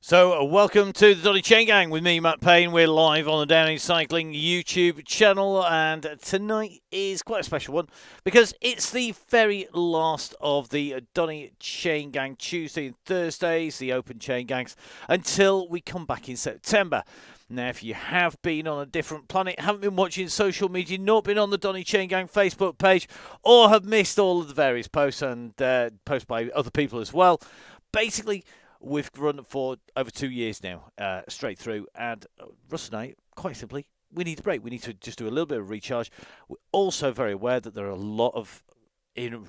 So, welcome to the Donny Chaingang with me, Matt Payne. We're live on the Downey Cycling YouTube channel, and tonight is quite a special one because it's the very last of the Donny Chaingang Tuesday and Thursdays, the Open Chaingangs, until we come back in September. Now, if you have been on a different planet, haven't been watching social media, not been on the Donny Chaingang Facebook page, or have missed all of the various posts and posts by other people as well, basically, we've run for over 2 years now, straight through, and Russ and I, quite simply, we need a break. We need to just do a little bit of recharge. We're also very aware that there are a lot of, in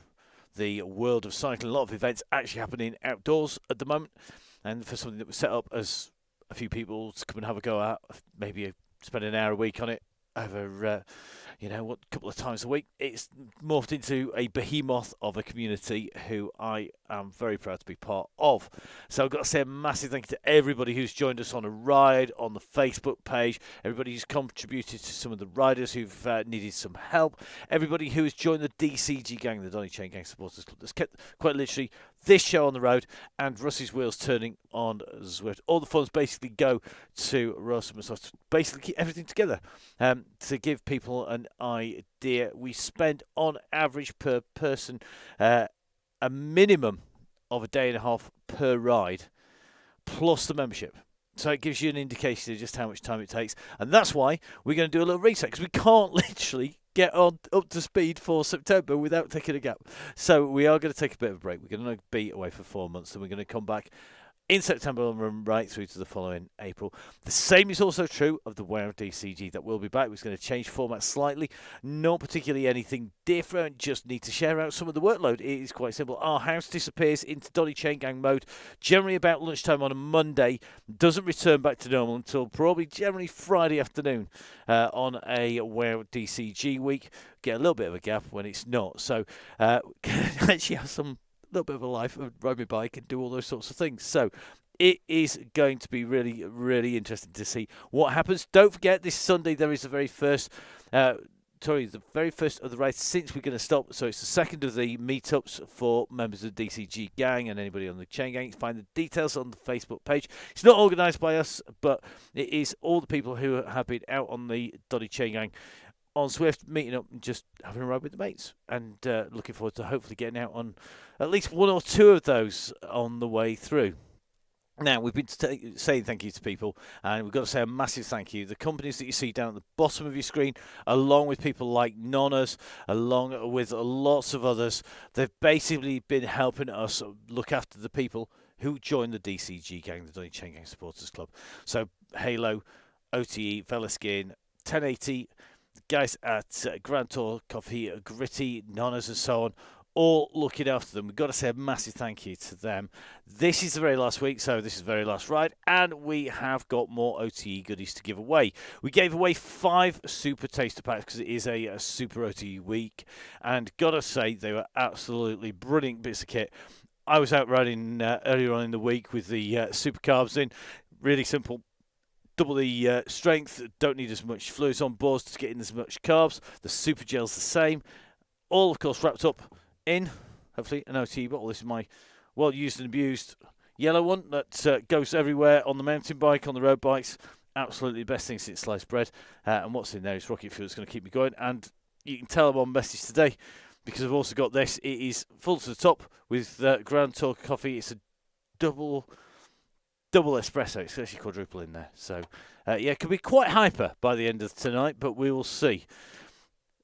the world of cycling, a lot of events actually happening outdoors at the moment, and for something that was set up as a few people to come and have a go at, maybe spend an hour a week on it over, a couple of times a week, it's morphed into a behemoth of a community who I am very proud to be part of. So I've got to say a massive thank you to everybody who's joined us on a ride, on the Facebook page, everybody who's contributed to some of the riders who've needed some help, everybody who has joined the DCG gang, the Donny Chaingang Supporters Club, that's kept quite literally this show on the road and Russ's wheels turning on Zwift. All the funds basically go to Russ and myself to basically keep everything together. To give people an idea, we spend on average per person a minimum of a day and a half per ride, plus the membership. So it gives you an indication of just how much time it takes. And that's why we're going to do a little reset, because we can't literally get on up to speed for September without taking a gap. So we are going to take a bit of a break. We're going to be away for 4 months, and we're going to come back in September and run right through to the following April. The same is also true of the WOW DCG that will be back. We're going to change format slightly. Not particularly anything different, just need to share out some of the workload. It is quite simple. Our house disappears into Donny Chaingang mode generally about lunchtime on a Monday. Doesn't return back to normal until probably generally Friday afternoon on a WOW DCG week. Get a little bit of a gap when it's not. So actually have some little bit of a life, ride my bike and do all those sorts of things. So it is going to be really, really interesting to see what happens. Don't forget, this Sunday there is the very first of the rides since we're going to stop. So it's the second of the meetups for members of the DCG gang and anybody on the Chain Gang. You can find the details on the Facebook page. It's not organised by us, but it is all the people who have been out on the Donny Chain Gang on Zwift, meeting up and just having a ride with the mates, and looking forward to hopefully getting out on at least one or two of those on the way through. Now, we've been saying thank you to people, and we've got to say a massive thank you. The companies that you see down at the bottom of your screen, along with people like Nonnas, along with lots of others, they've basically been helping us look after the people who join the DCG gang, the Donny Chaingang Supporters Club. So, Halo, OTE, Velaskin, 1080, guys at Grand Tour Coffee, Gritty, Nonnas and so on, all looking after them. We've got to say a massive thank you to them. This is the very last week, so this is the very last ride, and we have got more OTE goodies to give away. We gave away 5 super taster packs because it is a super OTE week, and got to say they were absolutely brilliant bits of kit. I was out riding earlier on in the week with the super carbs in. Really simple. Double the strength, don't need as much fluids on board to get in as much carbs. The super gel's the same. All, of course, wrapped up in, hopefully, an OTE bottle. This is my well-used and abused yellow one that goes everywhere on the mountain bike, on the road bikes. Absolutely the best thing since sliced bread. And what's in there is rocket fuel. It's going to keep me going. And you can tell I'm on message today because I've also got this. It is full to the top with Grand Tour coffee. It's a double espresso. It's actually quadruple in there. So, it could be quite hyper by the end of tonight, but we will see.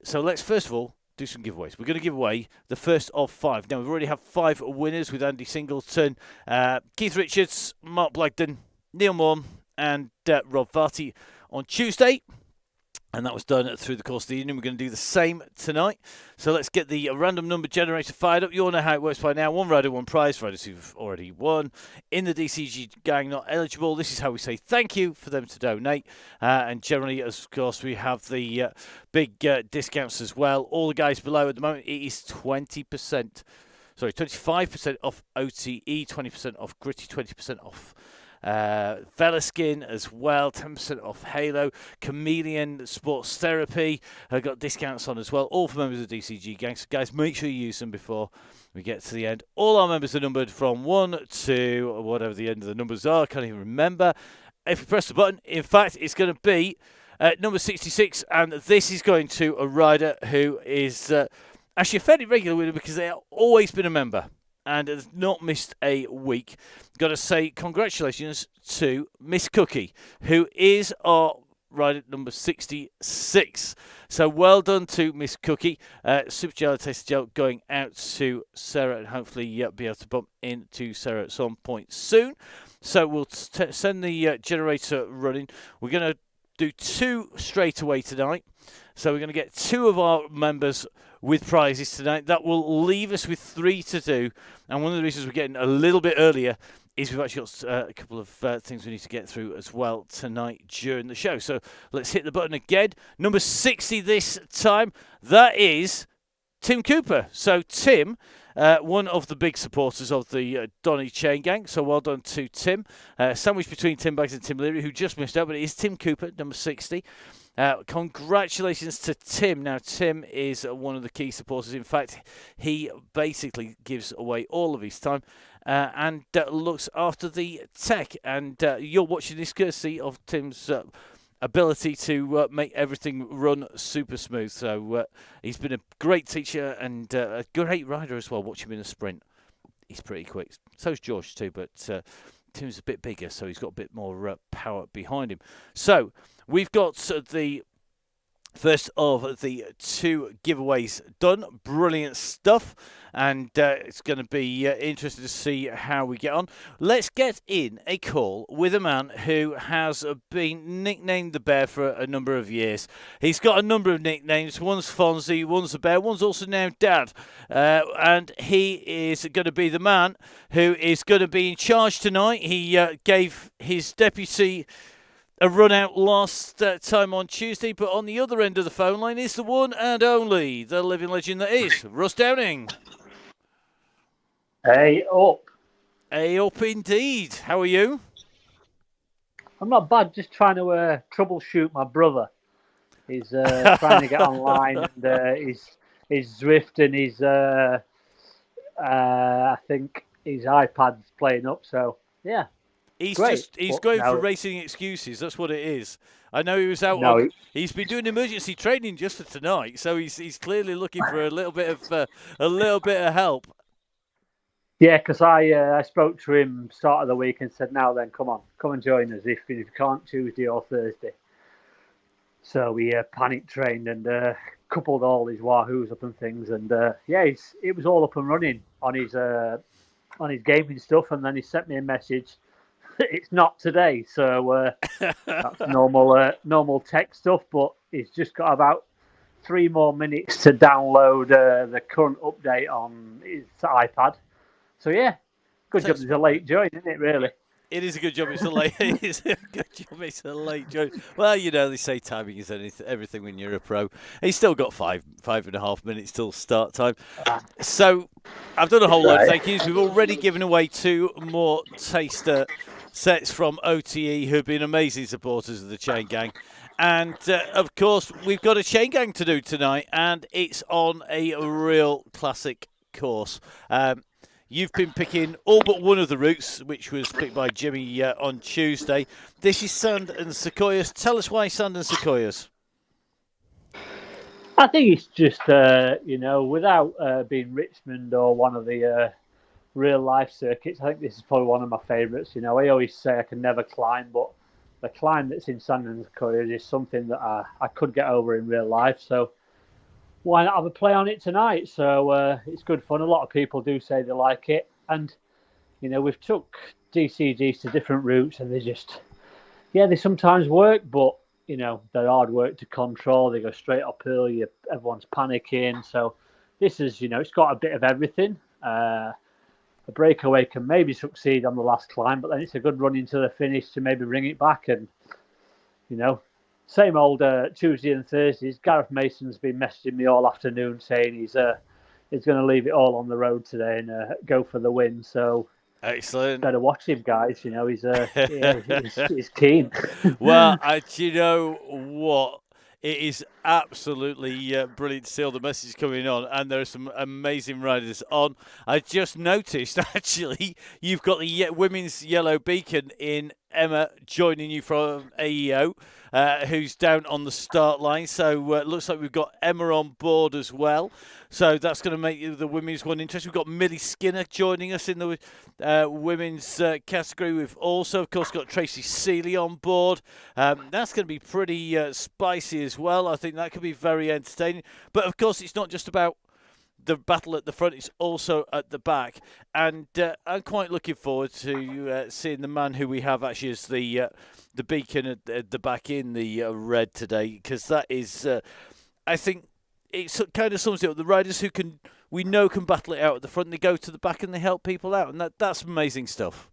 So let's first of all do some giveaways. We're going to give away the first of 5. Now, we've already had 5 winners with Andy Singleton, Keith Richards, Mark Blagden, Neil Morn, and Rob Varty on Tuesday. And that was done through the course of the evening. We're going to do the same tonight. So let's get the random number generator fired up. You all know how it works by now. One rider, one prize. Riders who've already won. In the DCG gang not eligible. This is how we say thank you for them to donate. And generally, of course, we have the big discounts as well. All the guys below at the moment, it is 25% off OTE, 20% off Gritty, 20% off Velaskin as well, 10% off Halo. Chameleon Sports Therapy got discounts on as well, all for members of DCG Gang. So guys, make sure you use them before we get to the end. All our members are numbered from 1 to whatever the end of the numbers are. I can't even remember. If you press the button, in fact, it's going to be number 66, and this is going to a rider who is actually a fairly regular winner because they have always been a member and has not missed a week. Got to say congratulations to Miss Cookie, who is our rider number 66. So well done to Miss Cookie. Super Gel Taste Gel going out to Sarah, and hopefully be able to bump into Sarah at some point soon. So we'll send the generator running. We're going to do 2 straight away tonight. So we're going to get 2 of our members with prizes tonight. That will leave us with 3 to do. And one of the reasons we're getting a little bit earlier is we've actually got a couple of things we need to get through as well tonight during the show. So let's hit the button again. Number 60 this time. That is Tim Cooper. So Tim, one of the big supporters of the Donny Chaingang. So well done to Tim. Sandwiched between Tim Baggs and Tim Leary, who just missed out, but it is Tim Cooper, number 60. Congratulations to Tim. Now, Tim is one of the key supporters. In fact, he basically gives away all of his time and looks after the tech. And you're watching this courtesy of Tim's ability to make everything run super smooth. So he's been a great teacher and a great rider as well. Watch him in a sprint. He's pretty quick. So's George too, but Tim's a bit bigger, so he's got a bit more power behind him. So we've got the first of the 2 giveaways done. Brilliant stuff. And it's going to be interesting to see how we get on. Let's get in a call with a man who has been nicknamed the Bear for a number of years. He's got a number of nicknames. One's Fonzie, one's the Bear, one's also now Dad. And he is going to be the man who is going to be in charge tonight. He gave his deputy a run out last time on Tuesday, but on the other end of the phone line is the one and only, the living legend that is Russ Downing. Hey up. Hey up indeed. How are you? I'm not bad, just trying to troubleshoot my brother. He's trying to get online, and his Zwift and his I think his iPad's playing up, so yeah. He's great. He's going for racing excuses. That's what it is. I know he was out. He's been doing emergency training just for tonight, so he's clearly looking for a little bit of help. Yeah, because I spoke to him start of the week and said, "Now then, come and join us if you can't Tuesday or Thursday." So we panic trained and coupled all his wahoos up and things, and it was all up and running on his gaming stuff. And then he sent me a message. It's not today, so that's normal tech stuff. But he's just got about 3 more minutes to download the current update on his iPad. So yeah, good job. It's a late join, isn't it? Really. It is a good job. It's a late. It's a good job. It's a late join. Well, you know they say timing is everything when you're a pro. He's still got 5.5 minutes till start time. So I've done a whole lot of thank yous. We've already given away 2 more taster sets from OTE, who've been amazing supporters of the Chain Gang. And, of course, we've got a Chain Gang to do tonight, and it's on a real classic course. You've been picking all but one of the routes, which was picked by Jimmy on Tuesday. This is Sand and Sequoias. Tell us why Sand and Sequoias. I think it's just, without being Richmond or one of the real-life circuits, I think this is probably one of my favourites. I always say I can never climb, but the climb that's in Sand and Sequoias is something that I could get over in real life. So why not have a play on it tonight? So it's good fun. A lot of people do say they like it. And, we've took DCGs to different routes and they sometimes work, but, they're hard work to control. They go straight uphill. Everyone's panicking. So this is, it's got a bit of everything. A breakaway can maybe succeed on the last climb, but then it's a good run into the finish to maybe bring it back. And, same old Tuesday and Thursdays. Gareth Mason's been messaging me all afternoon saying he's going to leave it all on the road today and go for the win. So Excellent. Better watch him, guys. You know, he's keen. Well, do you know what? It is absolutely brilliant to see all the messages coming on, and there are some amazing riders on. I just noticed, actually, you've got the women's yellow beacon in Emma joining you from AEO, who's down on the start line. So it looks like we've got Emma on board as well. So that's going to make the women's one interesting. We've got Millie Skinner joining us in the women's category. We've also, of course, got Tracy Seeley on board. That's going to be pretty spicy as well. I think that could be very entertaining. But, of course, it's not just about the battle at the front, it's also at the back. And I'm quite looking forward to seeing the man who we have actually as the beacon at the back in the red today, because that is, I think, it kind of sums it up. The riders who we know can battle it out at the front, they go to the back and they help people out, and that's amazing stuff.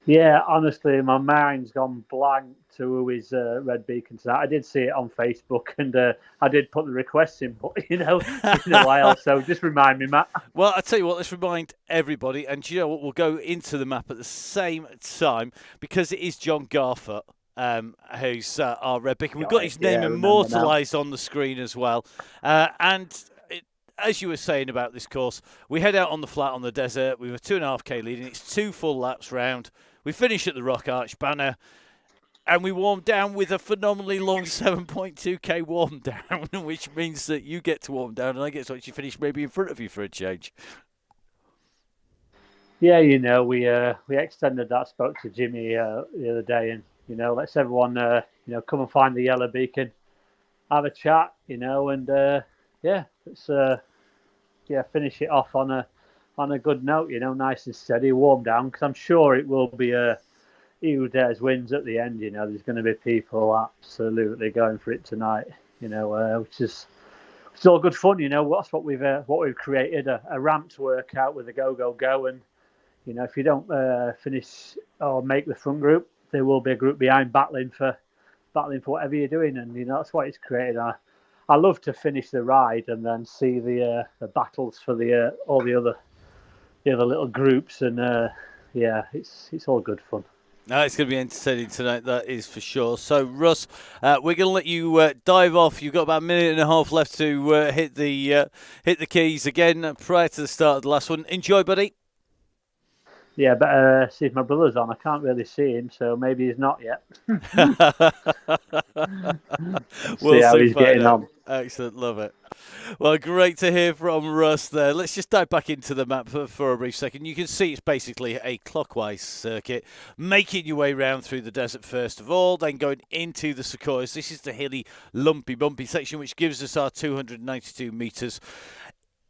Yeah, honestly, my mind's gone blank to who is Red Beacon tonight. I did see it on Facebook, and I did put the request in, but it's been a while, so just remind me, Matt. Well, I tell you what, let's remind everybody, and you know what, we'll go into the map at the same time, because it is John Garfoot. Who's our Red Beacon. We've got his name immortalised on the screen as well. As you were saying about this course, we head out on the flat on the desert. We were 2.5k leading. It's 2 full laps round. We finish at the Rock Arch banner, and we warm down with a phenomenally long 7.2k warm down, which means that you get to warm down and I get to actually finish maybe in front of you for a change. Yeah, we extended that. Spoke to Jimmy the other day, and let's everyone come and find the yellow beacon, have a chat, and let's finish it off on a good note, nice and steady, warm down, because I'm sure it will be he who dares wins at the end. There's going to be people absolutely going for it tonight, which is it's all good fun. That's what we've created, a ramped workout with a go, and if you don't finish or make the front group, there will be a group behind battling for whatever you're doing, and that's what it's created. I love to finish the ride and then see the battles for all the other little groups, and it's all good fun. No, it's going to be entertaining tonight, that is for sure. So, Russ, we're going to let you dive off. You've got about a minute and a half left to hit the keys again prior to the start of the last one. Enjoy, buddy. Yeah, but see if my brother's on. I can't really see him, so maybe he's not yet. We'll see how he's getting on. Excellent, love it. Well, great to hear from Russ there. Let's just dive back into the map for a brief second. You can see it's basically a clockwise circuit, making your way round through the desert first of all, then going into the Sequoias. This is the hilly, lumpy, bumpy section, which gives us our 292 metres.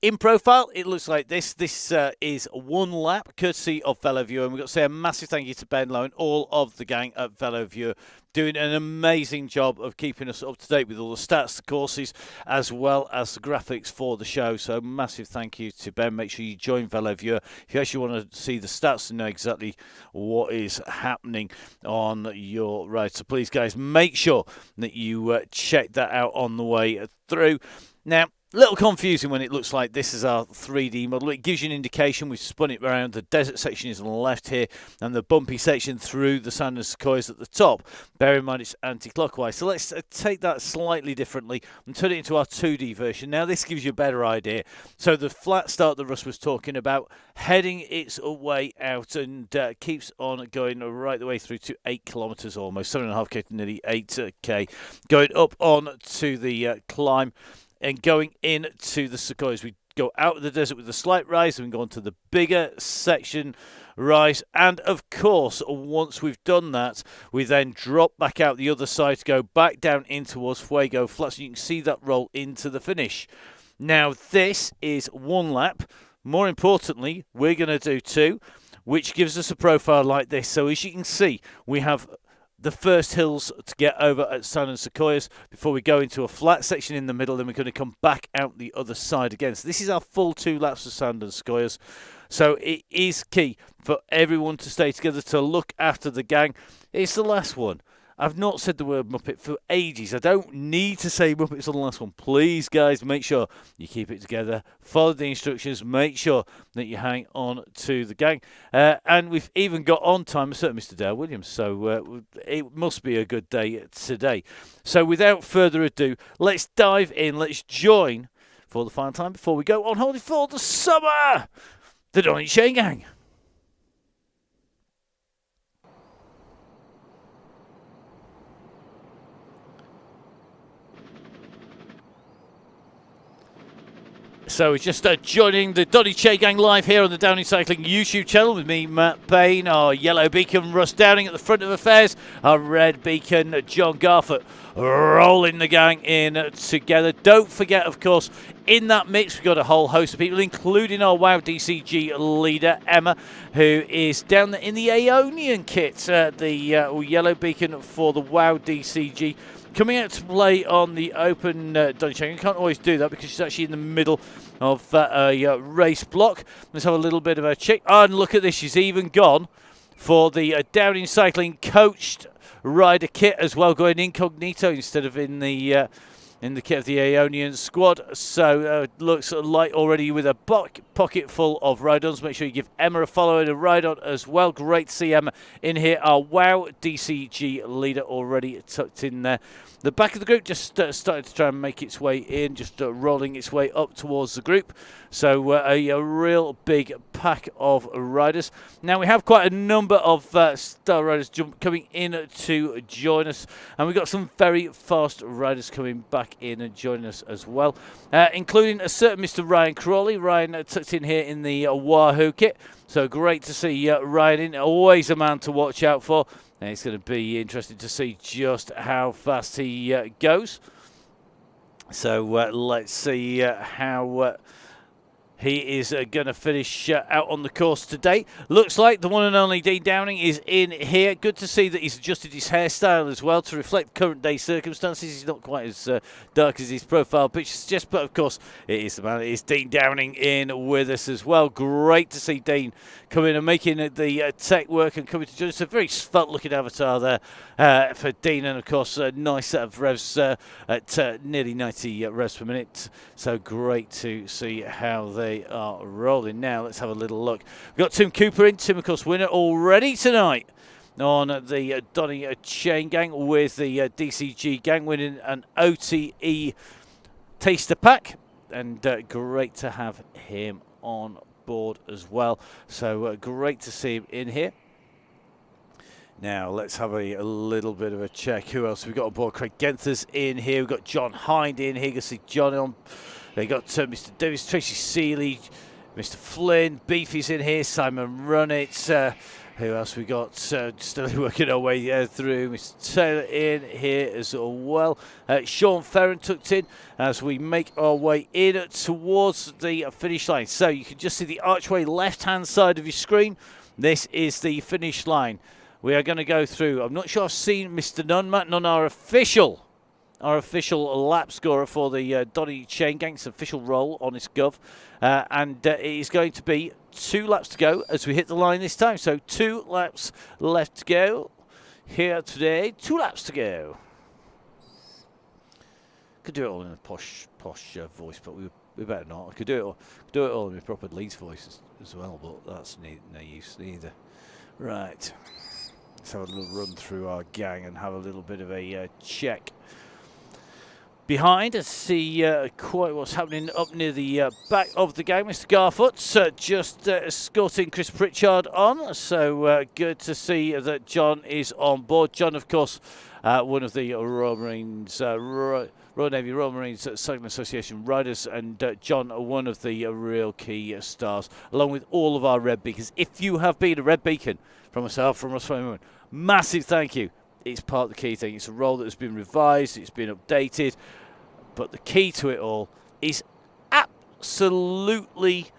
In profile, it looks like this. This is one lap, courtesy of VeloViewer. And we've got to say a massive thank you to Ben Lowe and all of the gang at VeloViewer, doing an amazing job of keeping us up to date with all the stats, the courses, as well as the graphics for the show. So massive thank you to Ben. Make sure you join VeloViewer if you actually want to see the stats and know exactly what is happening on your ride. So please, guys, make sure that you check that out on the way through. Now, a little confusing when it looks like this is our 3D model. It gives you an indication. We've spun it around. The desert section is on the left here, and the bumpy section through the sand and Sequoias at the top. Bear in mind it's anti-clockwise. So let's take that slightly differently and turn it into our 2D version. Now this gives you a better idea. So the flat start that Russ was talking about, heading its way out and keeps on going right the way through to 8 kilometres almost, 7.5k to nearly 8k. Going up on to the climb. And going into the Sequoias, we go out of the desert with a slight rise, and we go on to the bigger section rise. And of course, once we've done that, we then drop back out the other side to go back down in towards Fuego Flats. And you can see that roll into the finish. Now, this is one lap. More importantly, we're going to do 2, which gives us a profile like this. So as you can see, we have the first hills to get over at Sand and Sequoias before we go into a flat section in the middle. Then we're going to come back out the other side again. So this is our full 2 laps of Sand and Sequoias. So it is key for everyone to stay together, to look after the gang. It's the last one. I've not said the word Muppet for ages. I don't need to say Muppets on the last one. Please, guys, make sure you keep it together. Follow the instructions. Make sure that you hang on to the gang. And we've even got on time a certain Mr. Dale Williams. So it must be a good day today. So without further ado, let's dive in. Let's join for the final time before we go on holiday for the summer. The Donny Chaingang. So we're just joining the Donny Chaingang live here on the Downing Cycling YouTube channel with me, Matt Payne, our yellow beacon, Russ Downing at the front of affairs, our red beacon, John Garfoot, rolling the gang in together. Don't forget, of course, in that mix, we've got a whole host of people, including our WOW DCG leader, Emma, who is down there in the Aeonian kit, the yellow beacon for the WOW DCG. Coming out to play on the open Donny Chaingang. Can't always do that because she's actually in the middle of a race block. Let's have a little bit of a check. Oh, and look at this. She's even gone for the Downing Cycling coached rider kit as well, going incognito instead of in the kit of the Aeonian squad. So looks like already with a pocket full of ride-ons. Make sure you give Emma a follow and a ride-on as well. Great to see Emma in here. Our WOW DCG leader already tucked in there. The back of the group just started to try and make its way in, just rolling its way up towards the group. So a real big pack of riders. Now we have quite a number of star riders coming in to join us, and we've got some very fast riders coming back in and joining us as well, including a certain Mr. Ryan Crawley. Ryan tucked in here in the Wahoo kit. So great to see Ryan in. Always a man to watch out for. And it's going to be interesting to see just how fast he goes. So let's see how he is going to finish out on the course today. Looks like the one and only Dean Downing is in here. Good to see that he's adjusted his hairstyle as well to reflect current day circumstances. He's not quite as dark as his profile picture suggests, but of course it is the man. It is Dean Downing in with us as well. Great to see Dean coming and making the tech work and coming to join us. A very svelte looking avatar there for Dean, and of course a nice set of revs at nearly 90 revs per minute. So great to see how they are rolling. Now let's have a little look. We've got Tim Cooper in. Tim, of course, winner already tonight on the Donny Chaingang with the DCG gang, winning an OTE taster pack, and great to have him on board as well. So great to see him in here. Now let's have a little bit of a check. Who else we've got on board? Craig Genther's in here. We've got John Hind in here. You can see John on. They got Mr. Davis, Tracy Seeley, Mr. Flynn, Beefy's in here, Simon Runnett. Who else we got? Still working our way through. Mr. Taylor in here as well. Sean Ferron tucked in as we make our way in towards the finish line. So you can just see the archway left-hand side of your screen. This is the finish line. We are going to go through. I'm not sure I've seen Mr. Nunn. Matt Nunn, our official lap scorer for the Donny Chaingang. It's official role on his gov. And it is going to be 2 laps to go as we hit the line this time. So 2 laps left to go here today. 2 laps to go. Could do it all in a posh voice, but we better not. I could do it all in my proper Leeds voice as well, but that's no use either. Right. Let's have a little run through our gang and have a little bit of a check behind to see quite what's happening up near the back of the game. Mr. Garfoot just escorting Chris Pritchard on, so good to see that John is on board. John, of course, one of the Royal Marines, Royal Navy Royal Marines Cycling Association riders, and John, one of the real key stars, along with all of our Red Beacons. If you have been a Red Beacon from myself, from Russ Moon, massive thank you. It's part of the key thing. It's a role that has been revised, it's been updated, but the key to it all is absolutely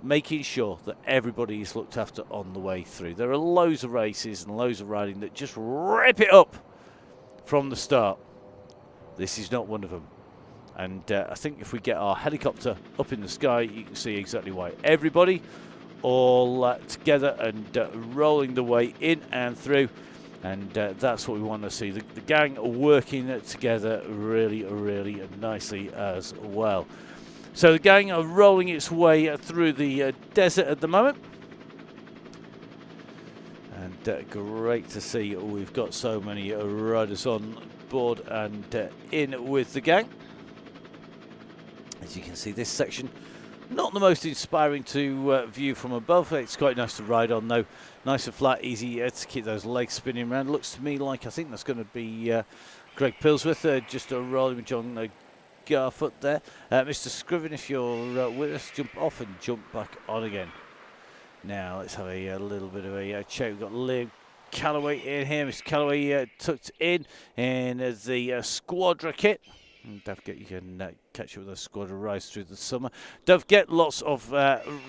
making sure that everybody is looked after on the way through. There are loads of races and loads of riding that just rip it up from the start. This is not one of them. And I think if we get our helicopter up in the sky, you can see exactly why. Everybody all together and rolling the way in and through. And that's what we want to see. The gang working together really, really nicely as well. So the gang are rolling its way through the desert at the moment. And great to see we've got so many riders on board and in with the gang. As you can see, this section not the most inspiring to view from above. It's quite nice to ride on though. Nice and flat, easy to keep those legs spinning around. Looks to me like I think that's going to be Greg Pillsworth just rolling with John Garfoot there. Mr. Scriven, if you're with us, jump off and jump back on again. Now let's have a little bit of a check. We've got Liam Callaway in here. Mr. Callaway tucked in the Squadra kit. And don't forget you can catch up with the Squadra Rise through the summer. Don't forget lots of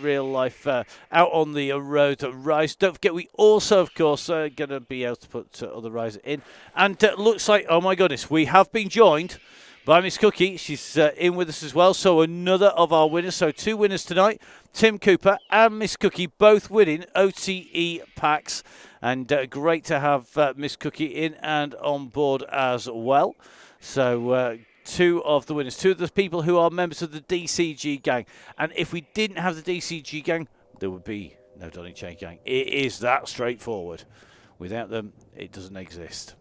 real life out on the road Rise. Don't forget we also, of course, are going to be able to put other Rise in. And looks like, oh my goodness, we have been joined by Miss Cookie. She's in with us as well. So another of our winners. So 2 winners tonight. Tim Cooper and Miss Cookie both winning OTE packs. And great to have Miss Cookie in and on board as well. So 2 of the winners, 2 of the people who are members of the DCG gang. And if we didn't have the DCG gang, there would be no Donny Chaingang. It is that straightforward. Without them, it doesn't exist.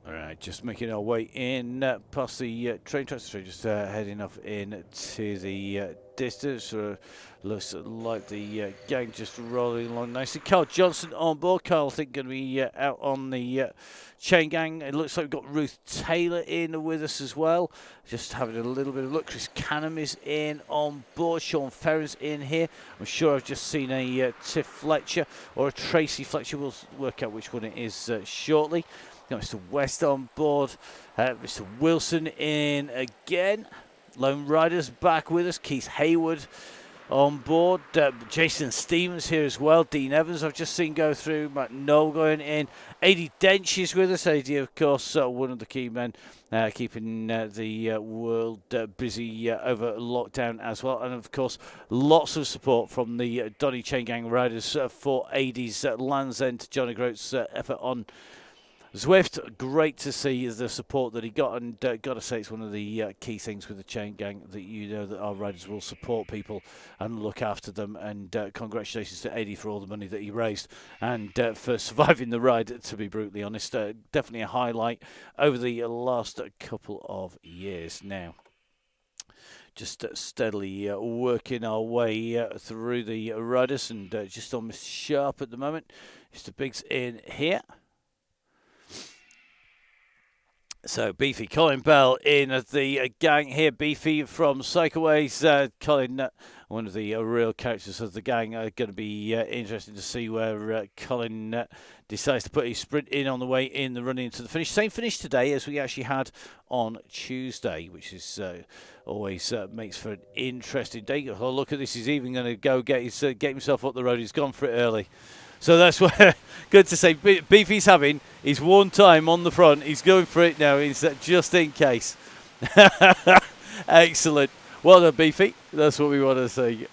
All right, just making our way in past the train tracks. So just heading off in to the distance. Looks like the gang just rolling along nicely. Carl Johnson on board. Carl, I think, going to be out on the chain gang. It looks like we've got Ruth Taylor in with us as well. Just having a little bit of look. Chris Canham is in on board. Sean Ferrer's in here. I'm sure I've just seen a Tiff Fletcher or a Tracy Fletcher. We'll work out which one it is shortly. Got Mr. West on board. Mr. Wilson in again. Lone Riders back with us. Keith Hayward on board. Jason Stevens here as well. Dean Evans I've just seen go through. Matt Knoll going in. AD Dench is with us. AD, of course, one of the key men keeping the world busy over lockdown as well. And, of course, lots of support from the Donny Chaingang Riders for AD's Land's End, Johnny Groat's effort on Zwift. Great to see the support that he got, and got to say it's one of the key things with the chain gang that you know that our riders will support people and look after them. And congratulations to Eddie for all the money that he raised and for surviving the ride, to be brutally honest. Definitely a highlight over the last couple of years now. Just steadily working our way through the riders, and just on Mr. Sharp at the moment. Mr. Biggs in here. So, Beefy, Colin Bell in the gang here. Beefy from Sequoias. Colin, one of the real characters of the gang. Going to be interesting to see where Colin decides to put his sprint in on the way in the run into the finish. Same finish today as we actually had on Tuesday, which is always makes for an interesting day. Oh, look at this. He's even going to go get himself up the road. He's gone for it early. So that's where, good to say, Beefy's having his one time on the front. He's going for it now, just in case. Excellent. Well done, Beefy. That's what we want to see.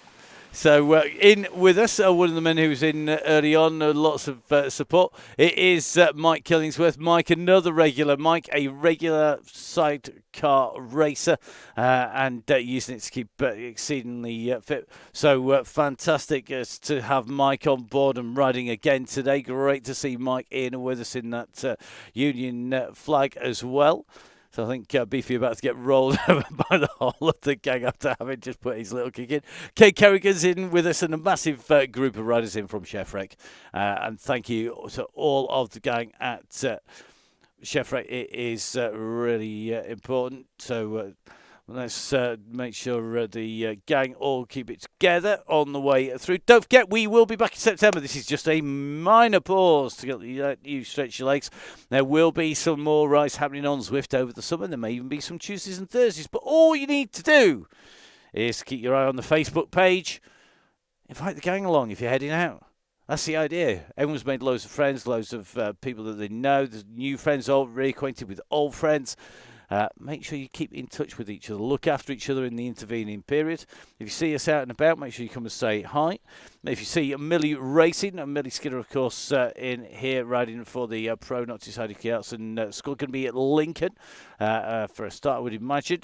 So in with us, one of the men who was in early on, lots of support. It is Mike Killingsworth. Mike, another regular. Mike, a regular sidecar racer, and using it to keep exceedingly fit. So fantastic to have Mike on board and riding again today. Great to see Mike in with us in that Union flag as well. So I think Beefy about to get rolled over by the whole of the gang after having just put his little kick in. Kate Kerrigan's in with us and a massive group of riders in from Chef Rec. And thank you to all of the gang at Chef Rec. It is really important. So let's make sure the gang all keep it together on the way through. Don't forget, we will be back in September. This is just a minor pause to let you stretch your legs. There will be some more rides happening on Zwift over the summer. There may even be some Tuesdays and Thursdays. But all you need to do is keep your eye on the Facebook page. Invite the gang along if you're heading out. That's the idea. Everyone's made loads of friends, loads of people that they know. There's new friends, all reacquainted with old friends. make sure you keep in touch with each other. Look after each other in the intervening period. If you see us out and about, make sure you come and say hi. If you see Millie racing, and Millie Skinner, of course, in here riding for the Pro Not Decided Kiats and School, going to be at Lincoln for a start, I would imagine.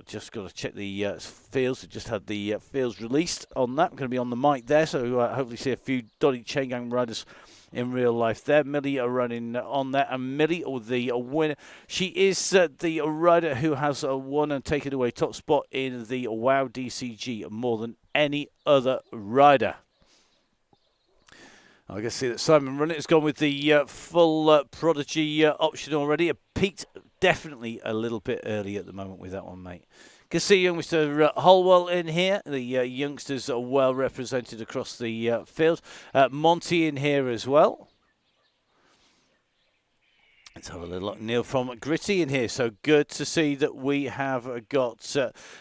Just got to check the fields. We just had the fields released on that. I'm going to be on the mic there, so hopefully see a few Donny Chaingang riders in real life there. Millie are running on that, and Millie, the winner, she is the rider who has won and taken away top spot in the WOW DCG more than any other rider. I can see that Simon Runnett has gone with the full Prodigy option already. Pete definitely a little bit early at the moment with that one, mate. Can see young Mr. Holwell in here. The youngsters are well represented across the field. Monty in here as well. Let's have a little look. Neil from Gritty in here. So good to see that we have got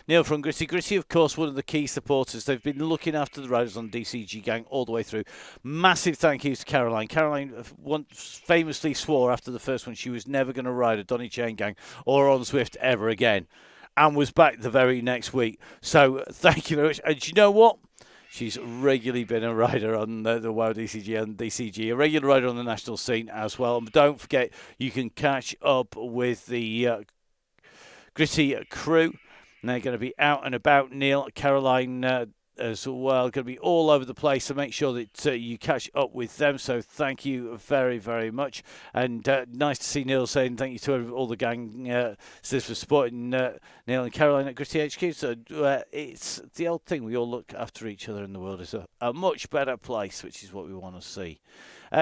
Neil from Gritty. Gritty, of course, one of the key supporters. They've been looking after the riders on DCG Gang all the way through. Massive thank you to Caroline. Caroline once famously swore after the first one she was never going to ride a Donny Chaingang or on Zwift ever again, and was back the very next week. So thank you very much. And you know what? She's regularly been a rider on the WOW DCG and DCG, a regular rider on the national scene as well. And don't forget, you can catch up with the Gritty crew. And they're going to be out and about. Neil, Caroline as well, going to be all over the place. So make sure that you catch up with them. So thank you very, very much. And nice to see Neil saying thank you to all the gang for supporting Neil and Caroline at Gritty HQ. So it's the old thing. We all look after each other, and the world is a much better place, which is what we want to see.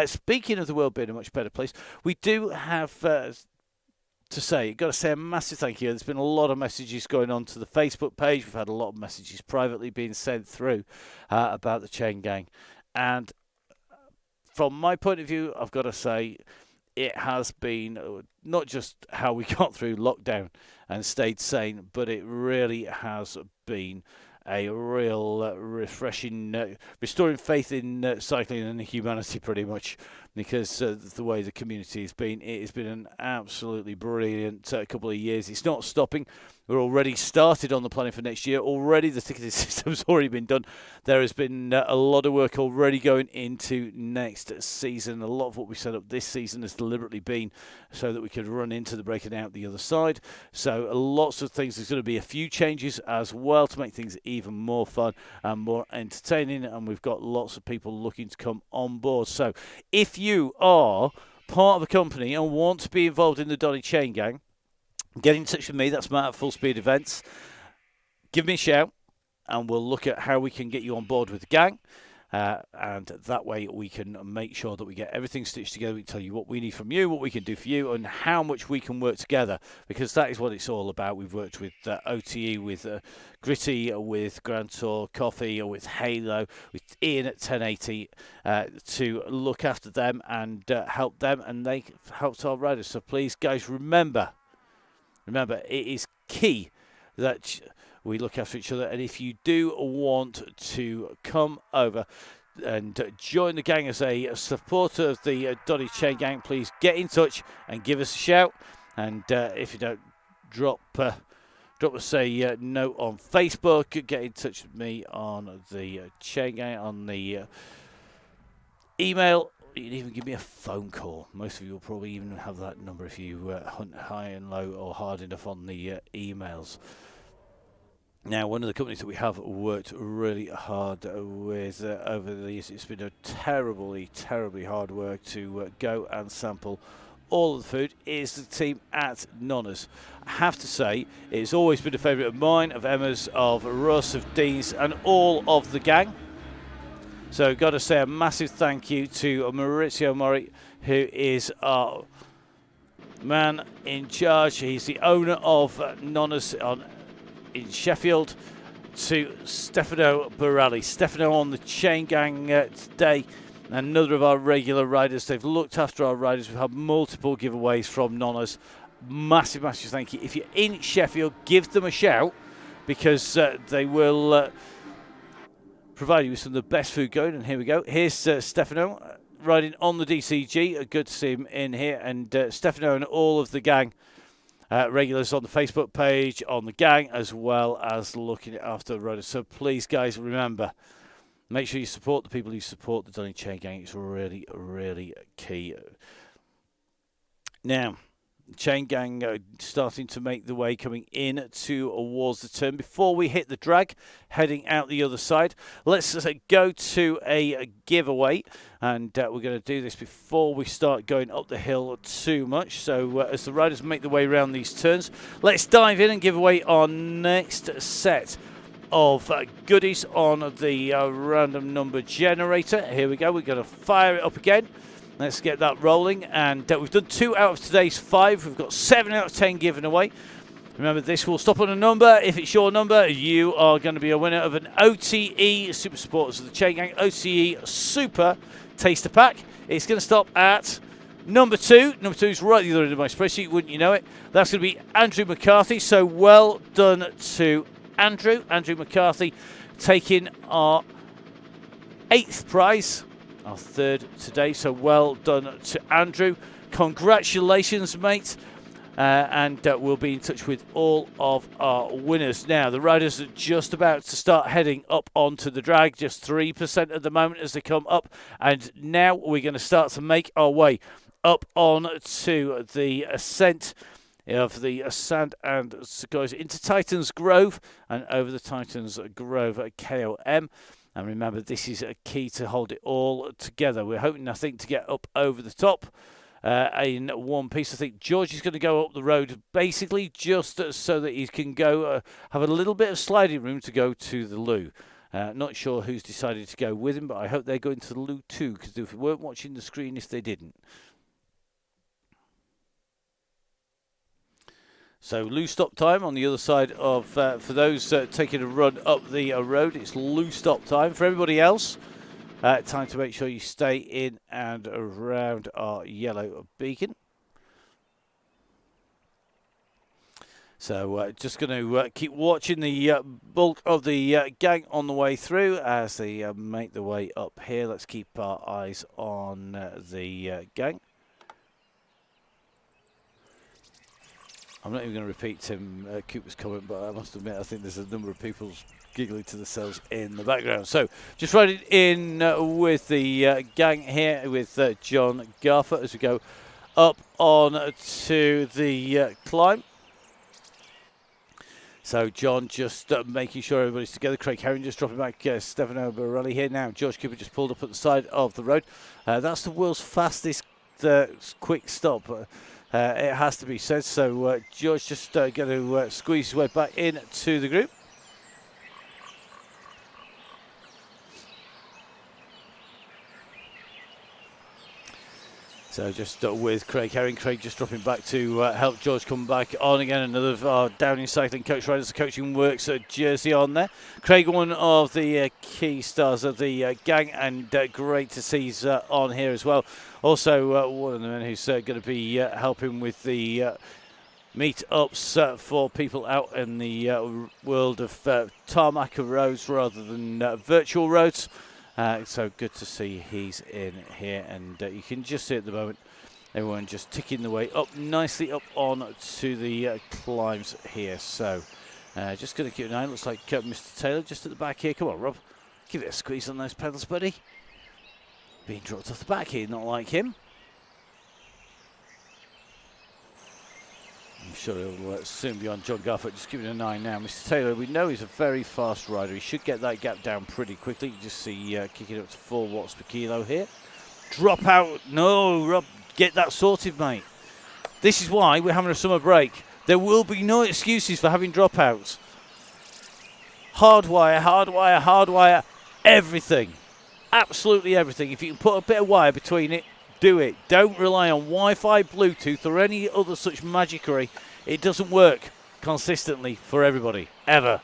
Speaking of the world being a much better place, we do have got to say a massive thank you. There's been a lot of messages going on to the Facebook page. We've had a lot of messages privately being sent through about the Chain Gang. And from my point of view, I've got to say it has been not just how we got through lockdown and stayed sane, but it really has been a real refreshing, restoring faith in cycling and humanity pretty much, because the way the community has been, it has been an absolutely brilliant couple of years. It's not stopping. We're already started on the planning for next year. Already the ticketing system's already been done. There has been a lot of work already going into next season. A lot of what we set up this season has deliberately been so that we could run into the breaking out the other side. So lots of things. There's going to be a few changes as well to make things even more fun and more entertaining. And we've got lots of people looking to come on board. So if you are part of a company and want to be involved in the Donny Chaingang, get in touch with me. That's Matt at Full Speed Events. Give me a shout and we'll look at how we can get you on board with the gang. And that way we can make sure that we get everything stitched together. We can tell you what we need from you, what we can do for you, and how much we can work together, because that is what it's all about. We've worked with OTE, with Gritty, with Grand Tour Coffee, or with Halo, with Ian at 1080 to look after them and help them, and they helped our riders. So please, guys, remember, it is key that we look after each other. And if you do want to come over and join the gang as a supporter of the Donny Chaingang, please get in touch and give us a shout. And if you don't, drop us a note on Facebook. Get in touch with me on the Chaingang, on the email. You can even give me a phone call. Most of you will probably even have that number if you hunt high and low or hard enough on the emails. Now, one of the companies that we have worked really hard with over the years, it's been a terribly hard work to go and sample all of the food, is the team at Nonna's. I have to say, it's always been a favourite of mine, of Emma's, of Russ, of Dean's, and all of the gang. So, got to say a massive thank you to Maurizio Mori, who is our man in charge. He's the owner of Nonna's in Sheffield, to Stefano Borelli. Stefano on the Chain Gang today, another of our regular riders. They've looked after our riders. We've had multiple giveaways from Nonna's. Massive thank you. If you're in Sheffield, give them a shout, because they will provide you with some of the best food going. And here we go. Here's Stefano riding on the DCG. Good to see him in here. And Stefano and all of the gang regulars on the Facebook page, on the gang, as well as looking after the riders. So please, guys, remember, make sure you support the people who support the Donny Chaingang. It's really, really key. Now, Chain Gang starting to make the way coming in towards the turn. Before we hit the drag, heading out the other side, let's go to a giveaway. And we're going to do this before we start going up the hill too much. So as the riders make their way around these turns, let's dive in and give away our next set of goodies on the random number generator. Here we go. We're going to fire it up again. Let's get that rolling, and we've done 2 out of today's 5. We've got 7 out of 10 given away. Remember, this will stop on a number. If it's your number, you are going to be a winner of an OTE Super Supporters of the Chaingang OTE Super Taster Pack. It's going to stop at number 2. Number 2 is right the other end of my spreadsheet, wouldn't you know it? That's going to be Andrew McCarthy. So well done to Andrew. Andrew McCarthy taking our 8th prize. Our 3rd today, so well done to Andrew. Congratulations, mate. And we'll be in touch with all of our winners. Now, the riders are just about to start heading up onto the drag, just 3% at the moment as they come up. And now we're going to start to make our way up on to the ascent of the Sand and Sequoias into Titans Grove and over the Titans Grove at KOM. And remember, this is a key to hold it all together. We're hoping, I think, to get up over the top in one piece. I think George is going to go up the road basically just so that he can go have a little bit of sliding room to go to the loo. Not sure who's decided to go with him, but I hope they're going to the loo too, because they weren't watching the screen if they didn't. So loo stop time on the other side of, for those taking a run up the road, it's loo stop time. For everybody else, time to make sure you stay in and around our yellow beacon. So just going to keep watching the bulk of the gang on the way through as they make their way up here. Let's keep our eyes on the gang. I'm not even going to repeat Tim Cooper's comment, but I must admit I think there's a number of people giggling to themselves in the background. So just riding in with the gang here with John Garfer as we go up on to the climb. So John just making sure everybody's together. Craig Herring just dropping back Stefano Borelli here now. George Cooper just pulled up at the side of the road. That's the world's fastest quick stop. It has to be said. So George just going to squeeze his way back into the group. So just with Craig Herring. Craig just dropping back to help George come back on again. Another of our Downing Cycling coach riders. The coaching works jersey on there. Craig, one of the key stars of the gang, and great to see he's on here as well. Also, one of the men who's going to be helping with the meet-ups for people out in the world of tarmac roads rather than virtual roads. So good to see he's in here, and you can just see at the moment everyone just ticking the way up nicely up on to the climbs here. So just going to keep an eye. Looks like Mr. Taylor just at the back here. Come on, Rob, give it a squeeze on those pedals, buddy. Being dropped off the back here, not like him. I'm sure he'll soon be on John Garfoot, just giving an eye now. Mr. Taylor, we know he's a very fast rider. He should get that gap down pretty quickly. You just see kicking up to 4 watts per kilo here. Drop out. No, Rob, get that sorted, mate. This is why we're having a summer break. There will be no excuses for having dropouts. Hardwire, hardwire, hardwire, everything. Absolutely everything. If you can put a bit of wire between it, do it. Don't rely on Wi-Fi, Bluetooth, or any other such magicry. It doesn't work consistently for everybody, ever.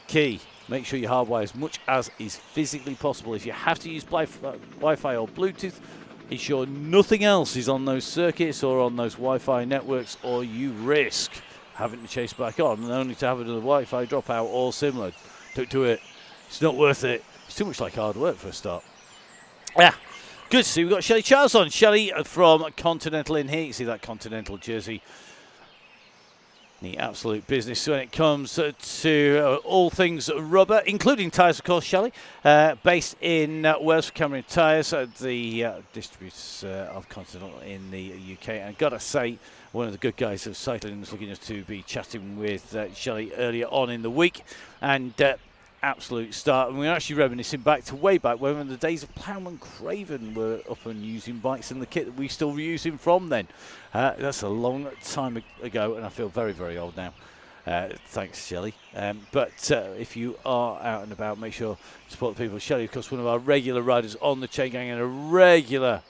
Key, make sure you hardwire as much as is physically possible. If you have to use Wi-Fi or Bluetooth, ensure nothing else is on those circuits or on those Wi-Fi networks, or you risk having to chase back on and only to have another Wi-Fi dropout or similar. Don't do it. It's not worth it. It's too much like hard work for a start. Yeah. Good to see we've got Shelley Charles on. Shelley from Continental in here. You see that Continental jersey. The absolute business when it comes to all things rubber, including tyres, of course, Shelley. Based in Wales for Cameron Tyres, the distributors of Continental in the UK. And I've got to say, one of the good guys of cycling was looking to be chatting with Shelley earlier on in the week. And absolute start. And we're actually reminiscing back to way back when the days of Plowman Craven were up and using bikes in the kit that we still were using from then. That's a long time ago, and I feel very, very old now. Thanks, Shelley. But if you are out and about, make sure to support the people. Shelley, of course, one of our regular riders on the Chaingang and a regular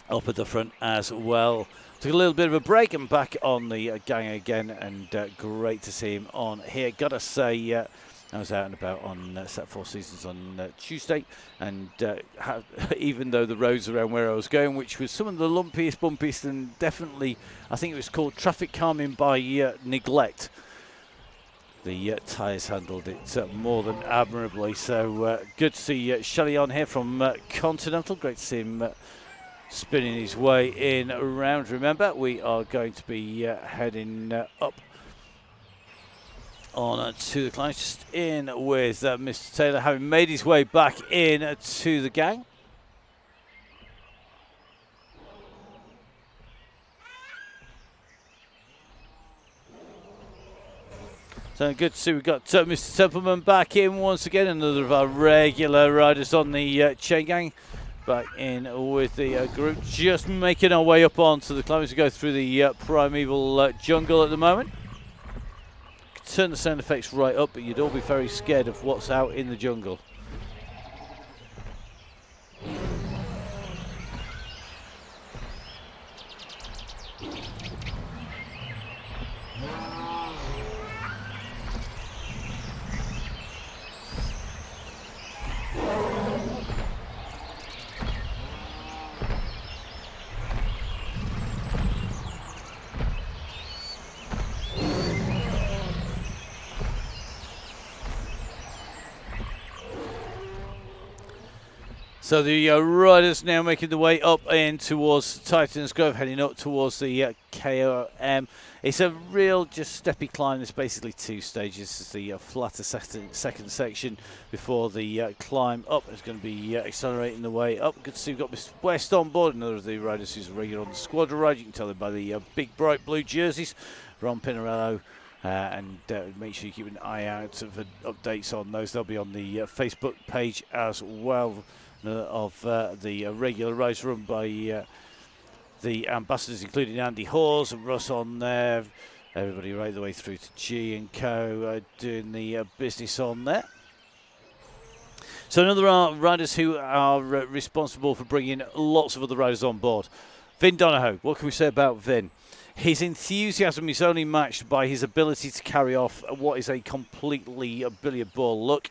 up at the front as well. Took a little bit of a break and back on the gang again, and great to see him on here. Gotta say, I was out and about on Set 4 Seasons on Tuesday, and even though the roads around where I was going, which was some of the lumpiest, bumpiest, and definitely, I think it was called traffic calming by neglect, the tyres handled it more than admirably. So good to see Shelley on here from Continental. Great to see him spinning his way in around. Remember, we are going to be heading up on to the climbs, just in with Mr. Taylor, having made his way back in to the gang. So good to see we've got Mr. Templeman back in once again, another of our regular riders on the Chaingang. Back in with the group, just making our way up onto the climbs. We go through the primeval jungle at the moment. Turn the sound effects right up, but you'd all be very scared of what's out in the jungle. So the riders now making the way up in towards Titans Grove, heading up towards the KOM. It's a real just steppy climb. There's basically two stages. It's the flatter second section before the climb up. It's going to be accelerating the way up. Good to see we've got Mr. West on board, another of the riders who's a regular on the squadron ride. You can tell them by the big bright blue jerseys. Ron Pinarello. And make sure you keep an eye out for updates on those. They'll be on the Facebook page as well. Of the regular race run by the ambassadors, including Andy Hawes and Russ on there. Everybody right the way through to G and Co doing the business on there. So another riders who are responsible for bringing lots of other riders on board. Vin Donahoe, what can we say about Vin? His enthusiasm is only matched by his ability to carry off what is a completely billiard ball look.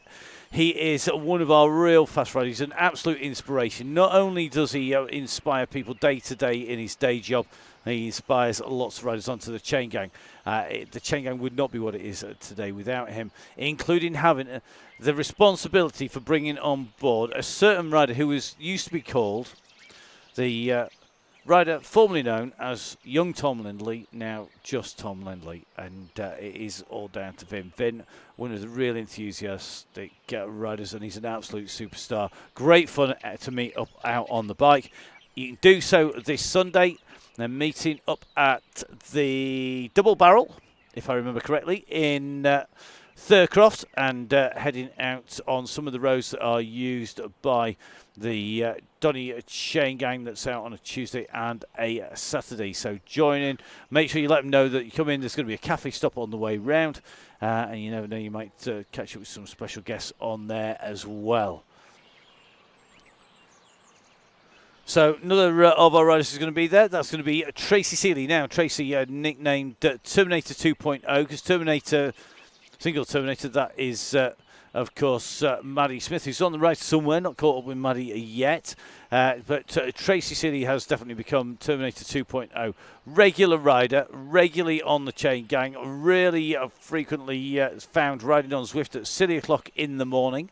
He is one of our real fast riders. He's an absolute inspiration. Not only does he inspire people day to day in his day job, he inspires lots of riders onto the Chaingang. The Chaingang would not be what it is today without him, including having the responsibility for bringing on board a certain rider who used to be called the rider formerly known as Young Tom Lindley, now just Tom Lindley, and it is all down to Vin. Vin, one of the real enthusiastic riders, and he's an absolute superstar. Great fun to meet up out on the bike. You can do so this Sunday. They're meeting up at the Double Barrel, if I remember correctly, in Thurcroft, and heading out on some of the roads that are used by the Donny Chaingang that's out on a Tuesday and a Saturday. So join in. Make sure you let them know that you come in. There's going to be a cafe stop on the way round, and you never know, you might catch up with some special guests on there as well. So another of our riders is going to be there. That's going to be Tracy Seeley. Now Tracy nicknamed Terminator 2.0 because single Terminator, that is of course Maddie Smith, who's on the right somewhere, not caught up with Maddie yet, but Tracy Seeley has definitely become Terminator 2.0. Regular rider, regularly on the Chaingang, really frequently found riding on Zwift at silly o'clock in the morning.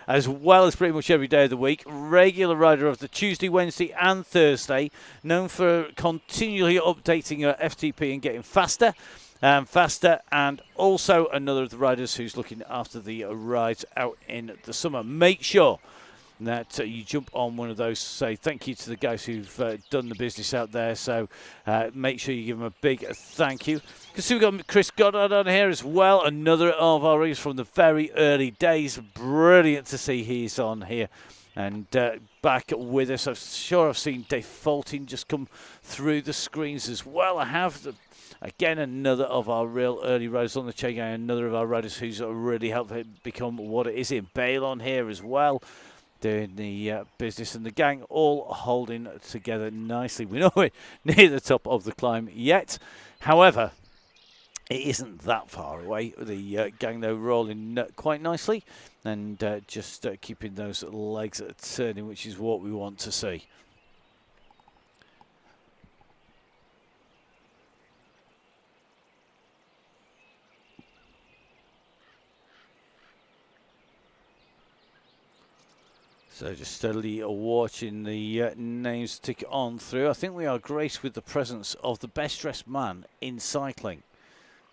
as well as pretty much every day of the week. Regular rider of the Tuesday, Wednesday and Thursday, known for continually updating her FTP and getting faster. And also another of the riders who's looking after the rides out in the summer. Make sure that you jump on one of those. Say thank you to the guys who've done the business out there. So make sure you give them a big thank you. You can see we've got Chris Goddard on here as well. Another of our riders from the very early days. Brilliant to see he's on here and back with us. I'm sure I've seen Dave Fulton just come through the screens as well. I have again, another of our real early riders on the Chaingang, another of our riders who's really helped it become what it is in Bale on here as well, doing the business, and the gang all holding together nicely. We're nowhere near the top of the climb yet. However, it isn't that far away. The gang, though, rolling quite nicely and just keeping those legs turning, which is what we want to see. So just steadily watching the names tick on through. I think we are graced with the presence of the best dressed man in cycling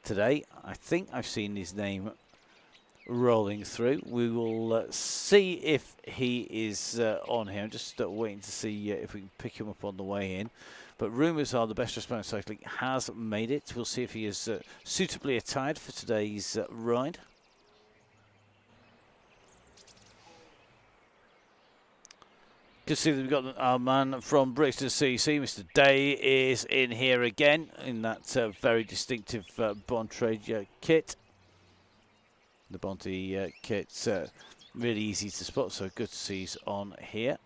today. I think I've seen his name rolling through. We will see if he is on here. I'm just waiting to see if we can pick him up on the way in. But rumours are the best dressed man in cycling has made it. We'll see if he is suitably attired for today's ride. You can see that we've got our man from Brixton CC, Mr. Day, is in here again in that very distinctive Bontrager kit. The Bonte kit's really easy to spot, so good to see he's on here.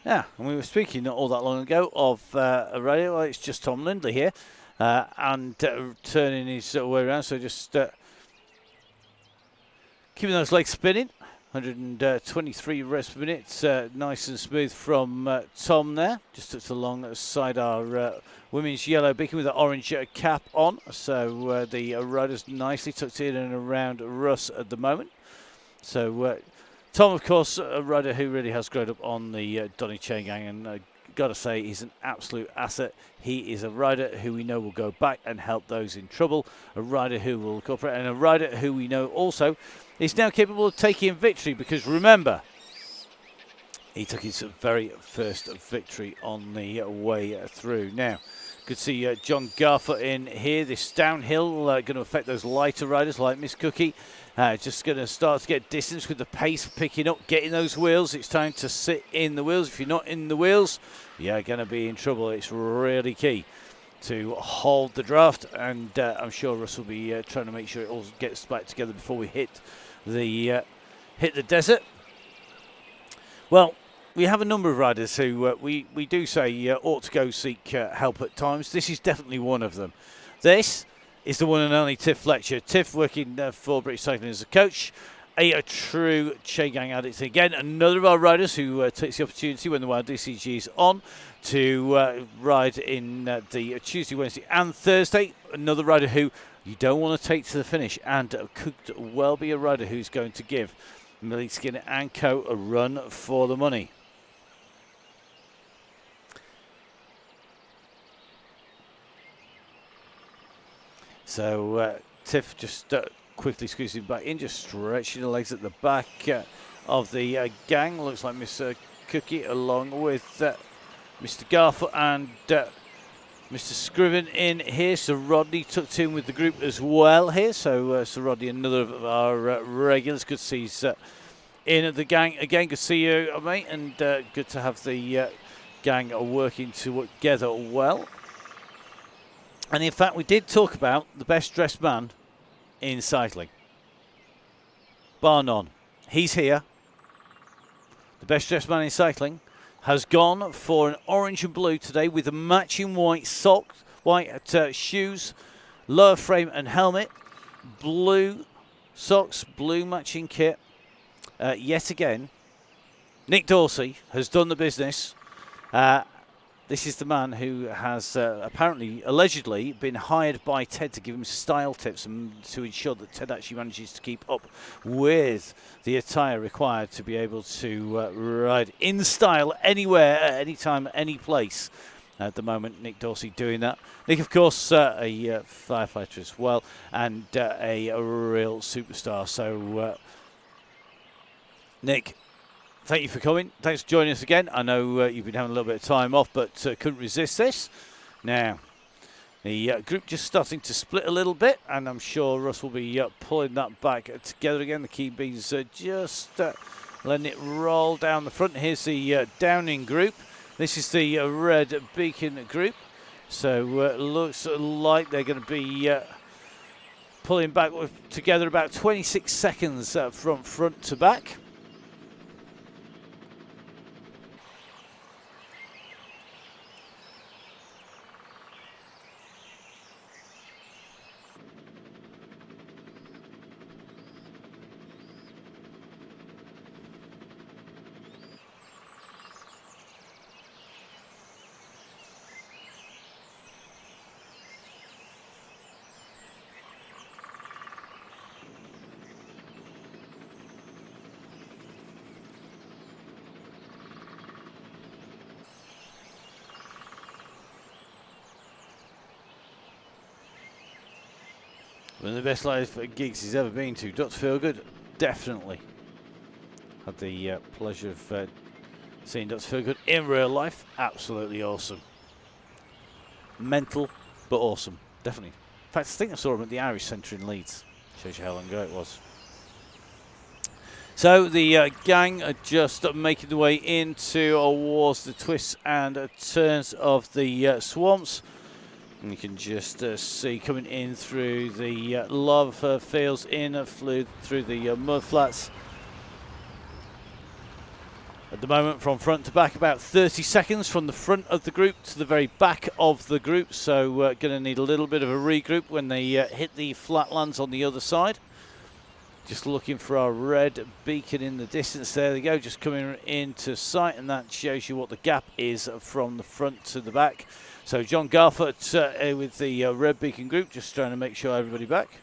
Yeah, and we were speaking not all that long ago of a radio. Well, it's just Tom Lindley here. And turning his way around, so just keeping those legs spinning. 123 revs per minute, nice and smooth from Tom there. Just tucked alongside our women's yellow beacon with the orange cap on. So the rider's nicely tucked in and around Russ at the moment. So Tom, of course, a rider who really has grown up on the Donny Chaingang, and got to say he's an absolute asset. He is a rider who we know will go back and help those in trouble, a rider who will cooperate, and a rider who we know also is now capable of taking victory, because remember, he took his very first victory on the way through. Now, good to see John Garfoot in here. This downhill going to affect those lighter riders like Miss Cookie. Just going to start to get distance with the pace picking up, getting those wheels. It's time to sit in the wheels. If you're not in the wheels, you're going to be in trouble. It's really key to hold the draft, and I'm sure Russ will be trying to make sure it all gets back together before we hit the desert. Well, we have a number of riders who we do say ought to go seek help at times. This is definitely one of them. This is the one and only Tiff Fletcher. Tiff working for British Cycling as a coach, a true Chaingang addict. Again, another of our riders who takes the opportunity when the Wild DCG is on to ride in the Tuesday, Wednesday and Thursday. Another rider who you don't want to take to the finish, and could well be a rider who's going to give Millie Skinner and co a run for the money. So Tiff just quickly squeezing back in, just stretching the legs at the back of the gang. Looks like Miss Cookie along with Mr. Garfoot and Mr. Scriven in here. So Rodney tucked in with the group as well here. So Rodney, another of our regulars. Good to see he's in at the gang again. Good to see you, mate, and good to have the gang working together well. And in fact, we did talk about the best dressed man in cycling. Bar none. He's here. The best dressed man in cycling has gone for an orange and blue today with a matching white socks, white shoes, lower frame and helmet, blue socks, blue matching kit. Yet again, Nick Dorsey has done the business. This is the man who has apparently, allegedly, been hired by Ted to give him style tips and to ensure that Ted actually manages to keep up with the attire required to be able to ride in style anywhere, at any time, any place. At the moment, Nick Dorsey doing that. Nick, of course, a firefighter as well, and a real superstar. So, Nick, thank you for coming. Thanks for joining us again. I know you've been having a little bit of time off, but couldn't resist this. Now, the group just starting to split a little bit, and I'm sure Russ will be pulling that back together again. The key beans just letting it roll down the front. Here's the Downing group. This is the Red Beacon group. So looks like they're going to be pulling back together about 26 seconds from front to back. One of the best live gigs he's ever been to. Dr. Feelgood, definitely. Had the pleasure of seeing Dr. Feelgood in real life. Absolutely awesome. Mental, but awesome. Definitely. In fact, I think I saw him at the Irish Centre in Leeds. Shows you how long ago it was. So the gang are just making the way into towards the twists and turns of the swamps. And you can just see coming in through the lava fields, through the mud flats. At the moment, from front to back, about 30 seconds from the front of the group to the very back of the group. So going to need a little bit of a regroup when they hit the flatlands on the other side. Just looking for our red beacon in the distance. There they go, just coming into sight, and that shows you what the gap is from the front to the back. So John Garford with the red beacon group, just trying to make sure everybody back.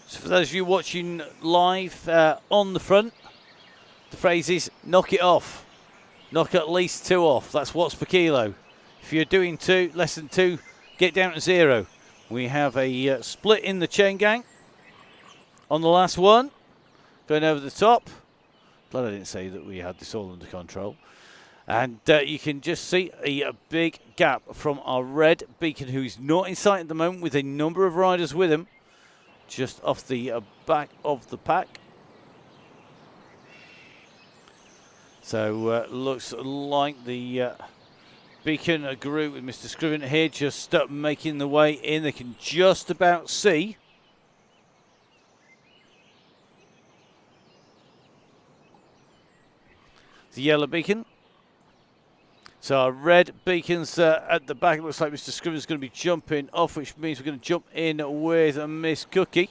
So for those of you watching live on the front, the phrase is knock it off. Knock at least 2 off. That's watts per kilo. If you're doing 2, less than 2, get down to 0. We have a split in the chain gang on the last one. Going over the top. Glad I didn't say that we had this all under control. And you can just see a big gap from our red beacon, who is not in sight at the moment, with a number of riders with him. Just off the back of the pack. So looks like the beacon group with Mr. Scriven here just making the way in. They can just about see. The yellow beacon. So our red beacons at the back. It looks like Mr. Scriven's going to be jumping off, which means we're going to jump in with Miss Cookie.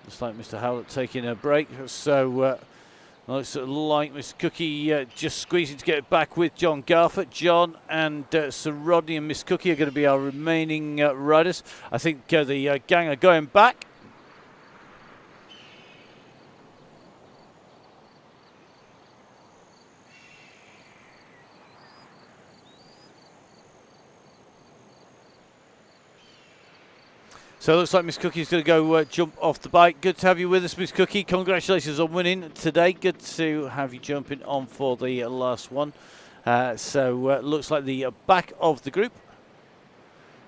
Looks like Mr. Howlett taking a break. So looks like Miss Cookie just squeezing to get it back with John Garford. John and Sir Rodney and Miss Cookie are going to be our remaining riders. I think the gang are going back. So it looks like Miss Cookie's going to go jump off the bike. Good to have you with us, Miss Cookie. Congratulations on winning today. Good to have you jumping on for the last one. So looks like the back of the group.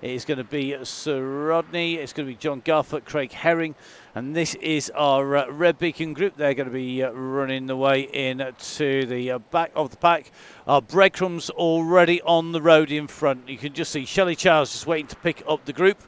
It is going to be Sir Rodney. It's going to be John Garford, Craig Herring. And this is our red beacon group. They're going to be running the way in to the back of the pack. Our breadcrumbs already on the road in front. You can just see Shelley Charles just waiting to pick up the group.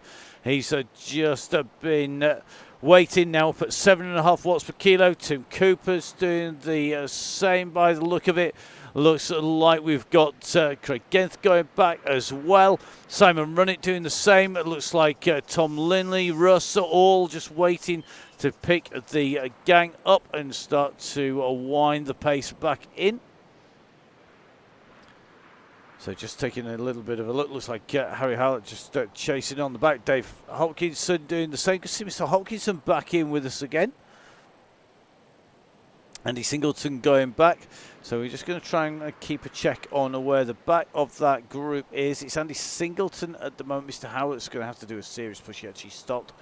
He's just been waiting now up at 7.5 watts per kilo. Tim Cooper's doing the same by the look of it. Looks like we've got Craig Genth going back as well. Simon Runnett doing the same. It looks like Tom Linley, Russ, all just waiting to pick the gang up and start to wind the pace back in. So just taking a little bit of a look. Looks like Harry Howlett just chasing on the back. Dave Hopkinson doing the same. Good to see Mr. Hopkinson back in with us again. Andy Singleton going back. So we're just going to try and keep a check on where the back of that group is. It's Andy Singleton at the moment. Mr. Howlett's going to have to do a serious push. He actually stopped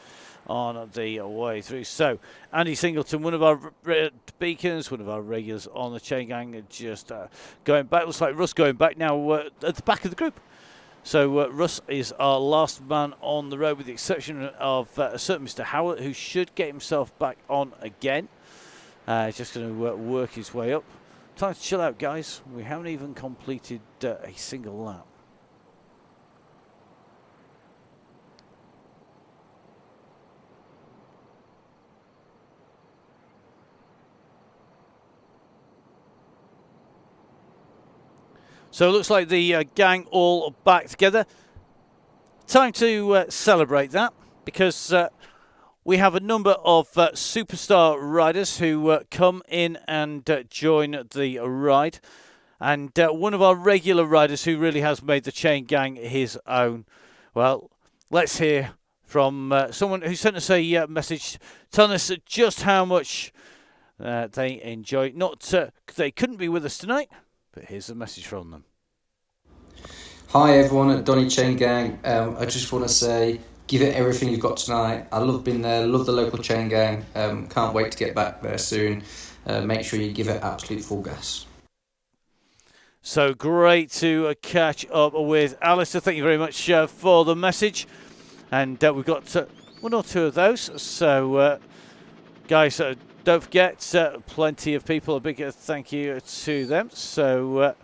on the way through. So Andy Singleton, one of our beacons, one of our regulars on the chain gang, just going back. Looks like Russ going back now at the back of the group. So Russ is our last man on the road, with the exception of a certain Mr. Howlett, who should get himself back on again. He's just going to work his way up. Time to chill out, guys. We haven't even completed a single lap. So it looks like the gang all back together. Time to celebrate that, because we have a number of superstar riders who come in and join the ride. And one of our regular riders who really has made the chain gang his own. Well, let's hear from someone who sent us a message telling us just how much they enjoy. Not they couldn't be with us tonight, but here's a message from them. Hi everyone at Donny Chaingang. I just want to say, give it everything you've got tonight. I love being there, love the local chain gang. Can't wait to get back there soon. Make sure you give it absolute full gas. So great to catch up with Alistair. Thank you very much for the message. And we've got one or two of those. So guys, don't forget, plenty of people. A big thank you to them. So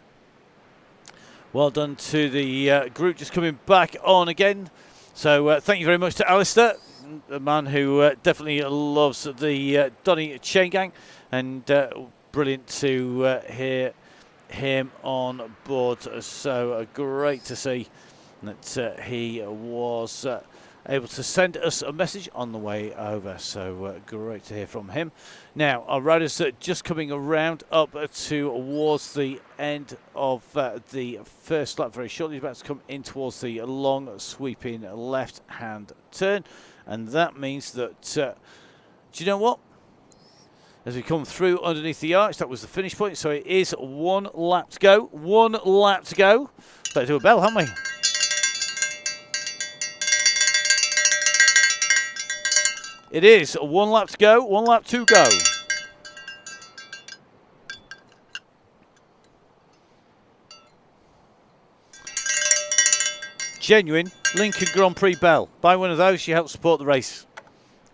well done to the group just coming back on again. So thank you very much to Alistair, a man who definitely loves the Donny Chaingang, and brilliant to hear him on board. So great to see that he was able to send us a message on the way over. So great to hear from him. Now, our riders are just coming around up towards the end of the first lap very shortly. He's about to come in towards the long sweeping left-hand turn. And that means that, do you know what? As we come through underneath the arch, that was the finish point. So it is 1 lap to go. 1 lap to go. Better do a bell, haven't we? It is 1 lap to go, 1 lap to go. Genuine Lincoln Grand Prix bell. Buy one of those, you help support the race.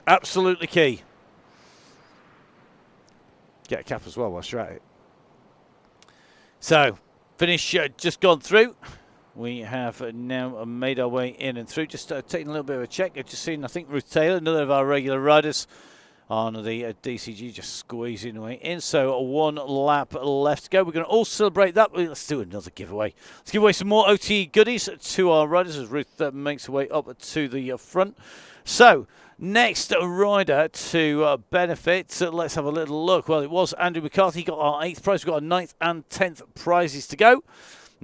Absolutely key. Get a cap as well whilst you're at it. So, finish just gone through. We have now made our way in and through. Just taking a little bit of a check. I've just seen, I think, Ruth Taylor, another of our regular riders on the DCG, just squeezing away in. So 1 lap left to go. We're going to all celebrate that. Let's do another giveaway. Let's give away some more OTE goodies to our riders as Ruth makes her way up to the front. So, next rider to benefit, let's have a little look. Well, it was Andrew McCarthy. He got our 8th prize. We've got our 9th and 10th prizes to go.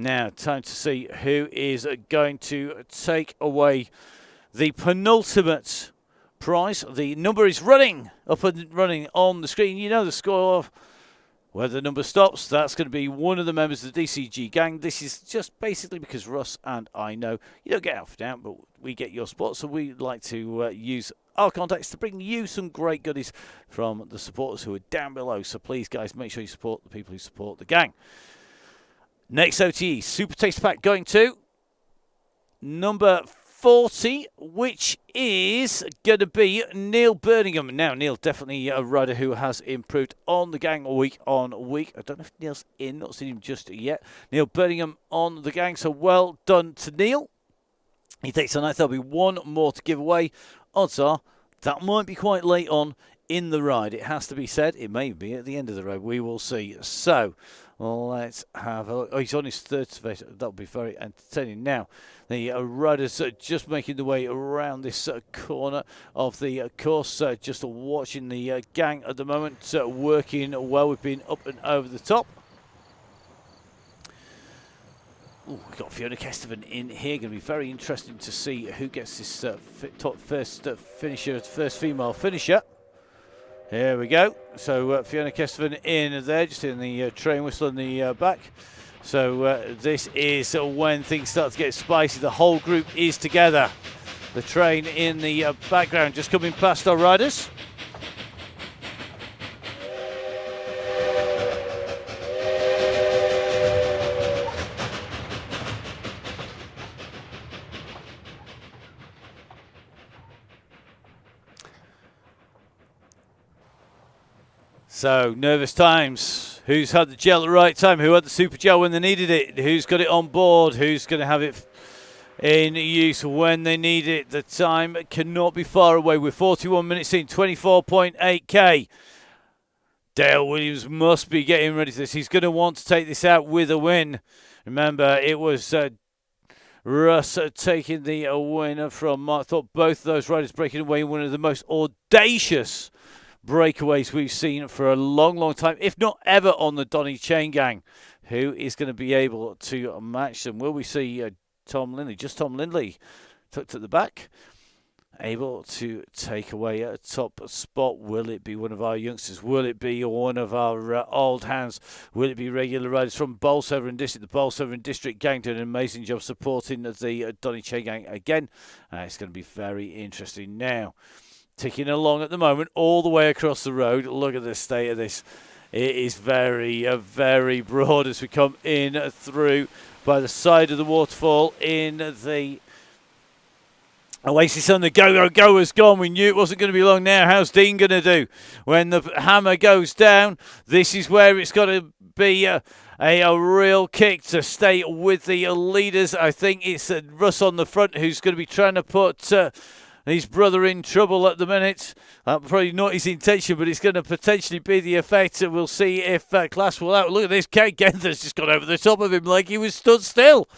Now, time to see who is going to take away the penultimate prize. The number is running, up and running on the screen. You know the score. Where the number stops, that's going to be one of the members of the DCG gang. This is just basically because Russ and I know you don't get out for down, but we get your support. So we like to use our contacts to bring you some great goodies from the supporters who are down below. So please, guys, make sure you support the people who support the gang. Next OTE, Super Taste Pack going to number 40, which is going to be Neil Birmingham. Now, Neil, definitely a rider who has improved on the gang week on week. I don't know if Neil's in, not seen him just yet. Neil Birmingham on the gang, so well done to Neil. He takes a 9th. There'll be one more to give away. Odds are That might be quite late on in the ride. It has to be said. It may be at the end of the road. We will see. So let's have a look. Oh, he's on his third space. That'll be very entertaining. Now, the riders just making the way around this corner of the course. Just watching the gang at the moment working well. We've been up and over the top. Ooh, we've got Fiona Kesteven in here. Going to be very interesting to see who gets this top first finisher, first female finisher. Here we go. So Fiona Kesteven in there, just in the train whistle in the back. So this is when things start to get spicy. The whole group is together. The train in the background, just coming past our riders. So, nervous times. Who's had the gel at the right time? Who had the super gel when they needed it? Who's got it on board? Who's going to have it in use when they need it? The time cannot be far away. We're 41 minutes in, 24.8k. Dale Williams must be getting ready for this. He's going to want to take this out with a win. Remember, it was Russ taking the winner from Mark. I thought both of those riders breaking away in one of the most audacious breakaways we've seen for a long, long time, if not ever, on the Donny Chaingang. Who is going to be able to match them? Will we see Tom Lindley? Just Tom Lindley tucked at the back, able to take away a top spot. Will it be one of our youngsters? Will it be one of our old hands? Will it be regular riders from Bolsover and District? The Bolsover and District gang doing an amazing job supporting the Donny Chaingang again. It's going to be very interesting now. Ticking along at the moment, all the way across the road. Look at the state of this. It is very, very broad as we come in through by the side of the waterfall in the Oasis on the go, go, go has gone. We knew it wasn't going to be long now. How's Dean going to do? When the hammer goes down, this is where it's got to be a real kick to stay with the leaders. I think it's Russ on the front who's going to be trying to put his brother in trouble at the minute. Probably not his intention, but it's going to potentially be the effect. We'll see if Class will out. Look at this. Craig Genther's just got over the top of him like he was stood still.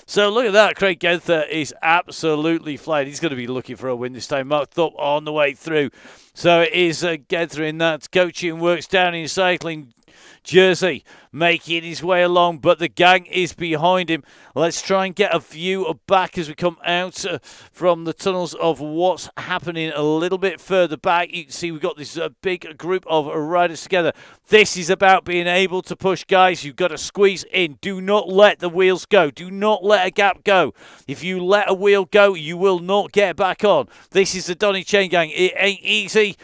So look at that. Craig Genther is absolutely flying. He's going to be looking for a win this time. Mark Thorpe on the way through. So it is Genther in that coaching works down in cycling jersey, making his way along, but the gang is behind him. Let's try and get a view back as we come out from the tunnels of what's happening a little bit further back. You can see we've got this big group of riders together. This is about being able to push, guys. You've got to squeeze in. Do not let the wheels go. Do not let a gap go. If you let a wheel go, you will not get back on. This is the Donny Chaingang. It ain't easy.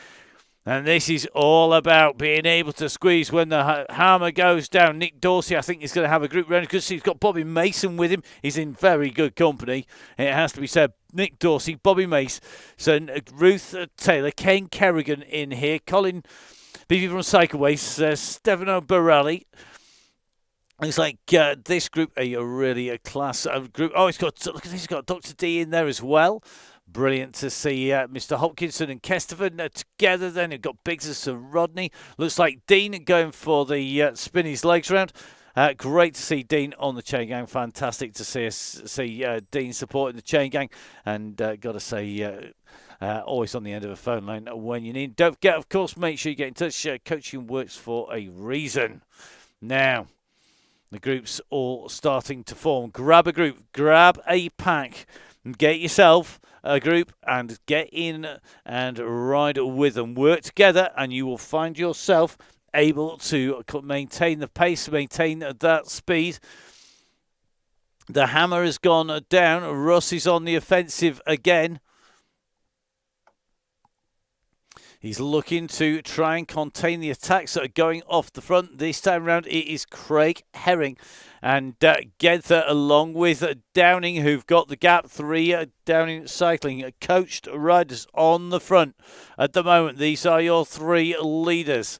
And this is all about being able to squeeze when the hammer goes down. Nick Dorsey, I think, is going to have a group round because he's got Bobby Mason with him. He's in very good company. It has to be said. Nick Dorsey, Bobby Mason, Ruth Taylor, Ken Kerrigan in here, Colin Beavy from Sequoias, Stefano Borelli. It's like this group, a really class group. Oh, look at this, he's got Dr. D in there as well. Brilliant to see Mr. Hopkinson and Kesteven together then. We've got Biggs and Rodney. Looks like Dean going for the spin his legs round. Great to see Dean on the chain gang. Fantastic to see Dean supporting the chain gang. And got to say, always on the end of a phone line when you need. Don't forget, of course, make sure you get in touch. Coaching works for a reason. Now, the group's all starting to form. Grab a group, grab a pack, and get yourself a group and get in and ride with them. Work together and you will find yourself able to maintain the pace, maintain that speed. The hammer has gone down. Russ is on the offensive again. He's looking to try and contain the attacks that are going off the front. This time round, it is Craig Herring and Genther along with Downing, who've got the gap. 3 Downing Cycling coached riders on the front at the moment. These are your 3 leaders.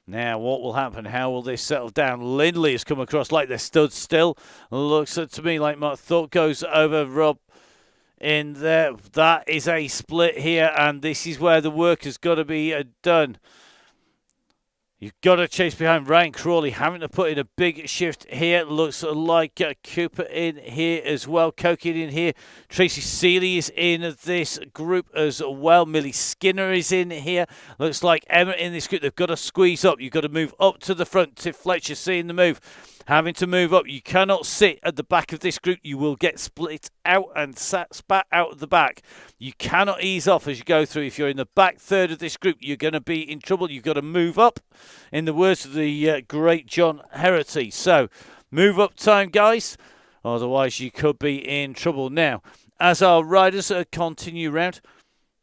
Now, what will happen? How will this settle down? Lindley has come across like they're stood still. Looks to me like Mark Thorpe goes over Rob in there. That is a split here, and this is where the work has got to be done. You've got to chase behind Ryan Crawley, having to put in a big shift here. Looks like Cooper in here as well. Kokin in here. Tracy Seeley is in this group as well. Millie Skinner is in here. Looks like Emma in this group. They've got to squeeze up. You've got to move up to the front. Tiff Fletcher seeing the move. Having to move up. You cannot sit at the back of this group. You will get split out and spat out of the back. You cannot ease off as you go through. If you're in the back third of this group, you're going to be in trouble. You've got to move up, in the words of the great John Herity. So, move up time, guys. Otherwise, you could be in trouble. Now, as our riders continue round,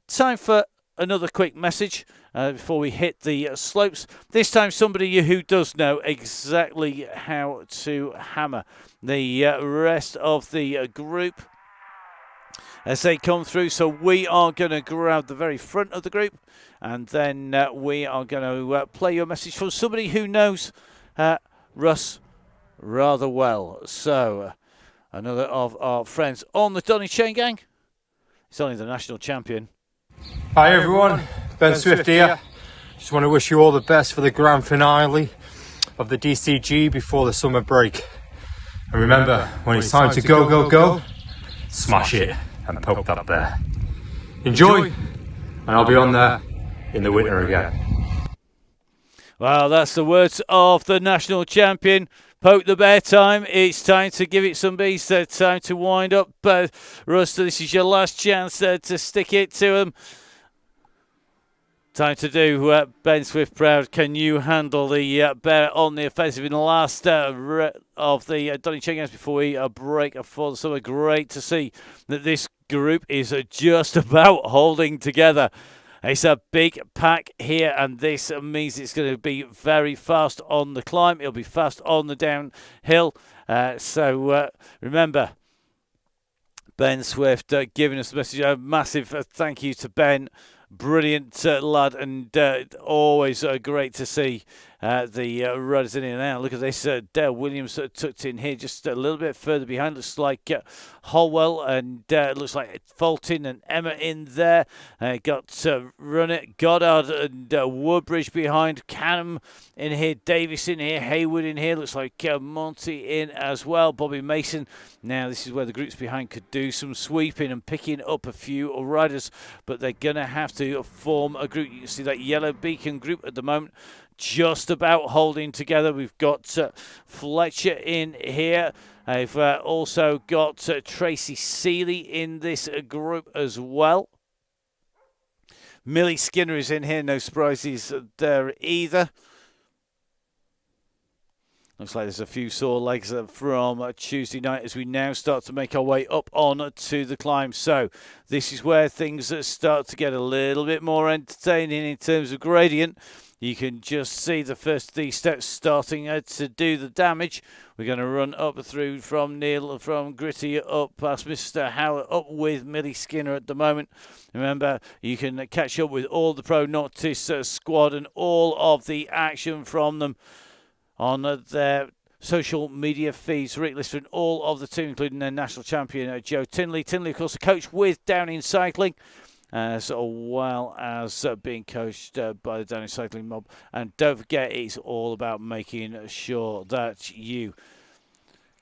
time for another quick message before we hit the slopes. This time, somebody who does know exactly how to hammer the rest of the group as they come through. So we are going to grab the very front of the group, and then we are going to play your message from somebody who knows Russ rather well. So another of our friends on the Donny Chaingang. He's only the national champion. Hi everyone, Ben Swift here. Just want to wish you all the best for the grand finale of the DCG before the summer break. And remember, when it's time to go, smash it and poke that bear. Enjoy, and I'll be on there in the winter again. Well, that's the words of the national champion. Poke the bear time. It's time to give it some beast. Time to wind up. Russ, this is your last chance to stick it to them. Time to do Ben Swift proud. Can you handle the bear on the offensive in the last of the Donny Chaingang before we break for the summer? Great to see that this group is just about holding together. It's a big pack here, and this means it's going to be very fast on the climb. It'll be fast on the downhill. So remember, Ben Swift giving us the message. A massive thank you to Ben. Brilliant lad, and always great to see the rudders in here now. Look at this, Dale Williams tucked in here just a little bit further behind. Looks like Holwell, and looks like Fulton and Emma in there. Got Runnett, Goddard and Woodbridge behind. Canham in here, Davis in here, Haywood in here. Looks like Monty in as well. Bobby Mason. Now this is where the groups behind could do some sweeping and picking up a few riders, but they're going to have to form a group. You can see that Yellow Beacon group at the moment just about holding together. We've got Fletcher in here. I've also got Tracy Seeley in this group as well. Millie Skinner is in here. No surprises there either. Looks like there's a few sore legs from Tuesday night as we now start to make our way up on to the climb. So this is where things start to get a little bit more entertaining in terms of gradient. You can just see the first three steps starting to do the damage. We're going to run up through from Neil, from Gritty up past Mr. Howard, up with Millie Skinner at the moment. Remember, you can catch up with all the Pro Notice squad and all of the action from them on their social media feeds. Rick Lister and all of the team, including their national champion, Joe Tinley. Tinley, of course, a coach with Downing Cycling, as well as being coached by the Downing Cycling mob. And don't forget, it's all about making sure that you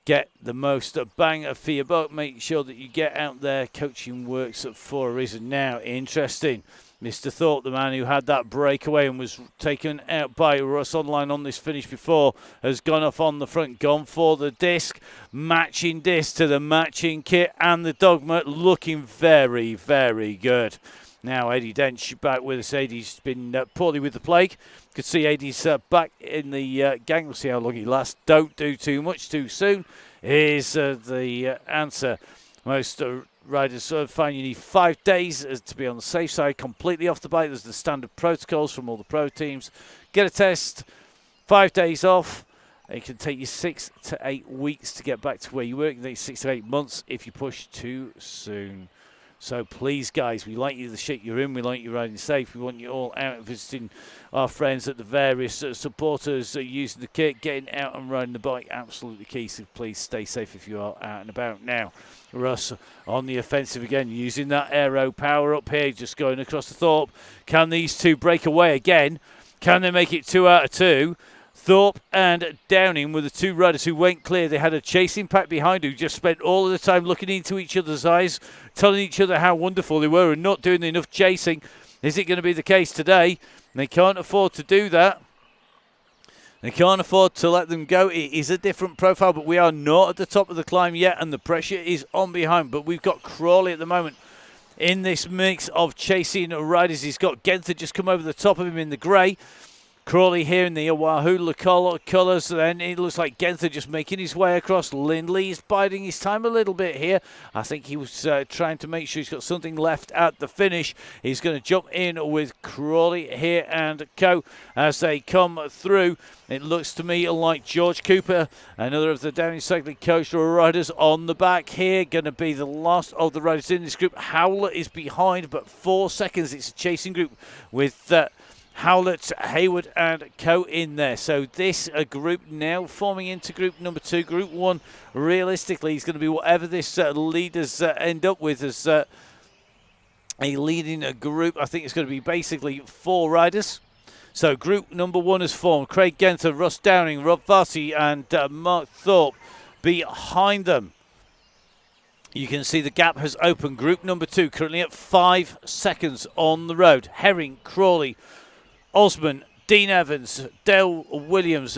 get the most bang for your buck. Make sure that you get out there. Coaching works for a reason. Now, interesting. Mr. Thorpe, the man who had that breakaway and was taken out by Russ Online on this finish before, has gone off on the front, gone for the disc, matching disc to the matching kit, and the dogma looking very, very good. Now, Eddie Dench back with us. Eddie's been poorly with the plague. Could see Eddie's back in the gang. We'll see how long he lasts. Don't do too much too soon is the answer. Most riders find you need 5 days to be on the safe side, completely off the bike. There's the standard protocols from all the pro teams. Get a test, 5 days off. It can take you 6 to 8 weeks to get back to where you were. It can take 6 to 8 months if you push too soon. So please, guys, we like you the shit you're in. We like you riding safe. We want you all out visiting our friends at the various supporters, using the kit, getting out and riding the bike. Absolutely key. So please stay safe if you are out and about. Now, Russ on the offensive again, using that aero power up here, just going across the Thorpe. Can these two break away again? Can they make it 2 out of 2? Thorpe and Downing were the two riders who went clear. They had a chasing pack behind who just spent all of the time looking into each other's eyes, telling each other how wonderful they were and not doing enough chasing. Is it going to be the case today? They can't afford to do that. They can't afford to let them go. It is a different profile, but we are not at the top of the climb yet, and the pressure is on behind. But we've got Crawley at the moment in this mix of chasing riders. He's got Genther just come over the top of him in the grey. Crawley here in the Wahoo colours. Then it looks like Genther just making his way across. Lindley is biding his time a little bit here. I think he was trying to make sure he's got something left at the finish. He's going to jump in with Crawley here and Co. as they come through. It looks to me like George Cooper, another of the Downing Cycling Coastal riders, on the back here. Going to be the last of the riders in this group. Howlett is behind, but 4 seconds. It's a chasing group with Howlett, Hayward and Co in there. So this group now forming into group number 2. Group 1 realistically is going to be whatever this leaders end up with as a leading group. I think it's going to be basically 4 riders. So group number 1 is formed. Craig Genther, Russ Downing, Rob Varty and Mark Thorpe behind them. You can see the gap has opened. Group number 2 currently at 5 seconds on the road. Herring, Crawley, Osman, Dean Evans, Dale Williams,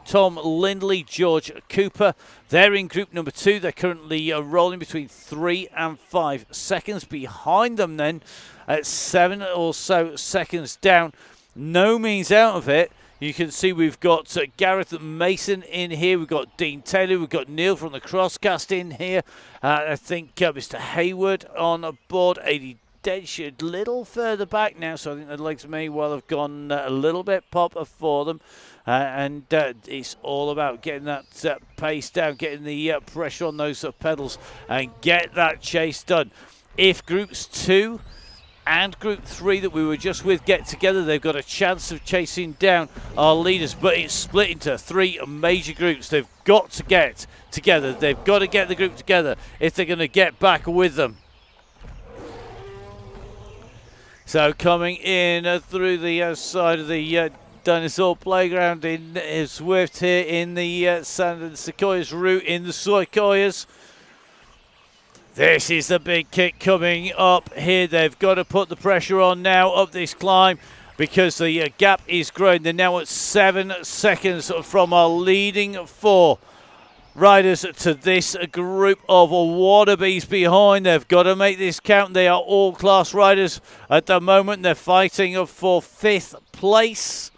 Tom Lindley, George Cooper. They're in group number 2. They're currently rolling between 3 and 5 seconds. Behind them then at 7 or so seconds down. No means out of it. You can see we've got Gareth Mason in here. We've got Dean Taylor. We've got Neil from the Crosscast in here. I think Mr. Hayward on board. 80 Dench a little further back now, so I think the legs may well have gone a little bit pop for them. And it's all about getting that pace down, getting the pressure on those pedals and get that chase done. If groups 2 and group 3 that we were just with get together, they've got a chance of chasing down our leaders, but it's split into 3 major groups. They've got to get together. They've got to get the group together if they're going to get back with them. So coming in through the side of the Dinosaur Playground in Swift here in the Sand and Sequoias route in the Sequoias. This is the big kick coming up here. They've got to put the pressure on now up this climb because the gap is growing. They're now at 7 seconds from our leading 4 riders to this group of wannabes behind. They've got to make this count. They are all class riders at the moment. They're fighting for 5th place.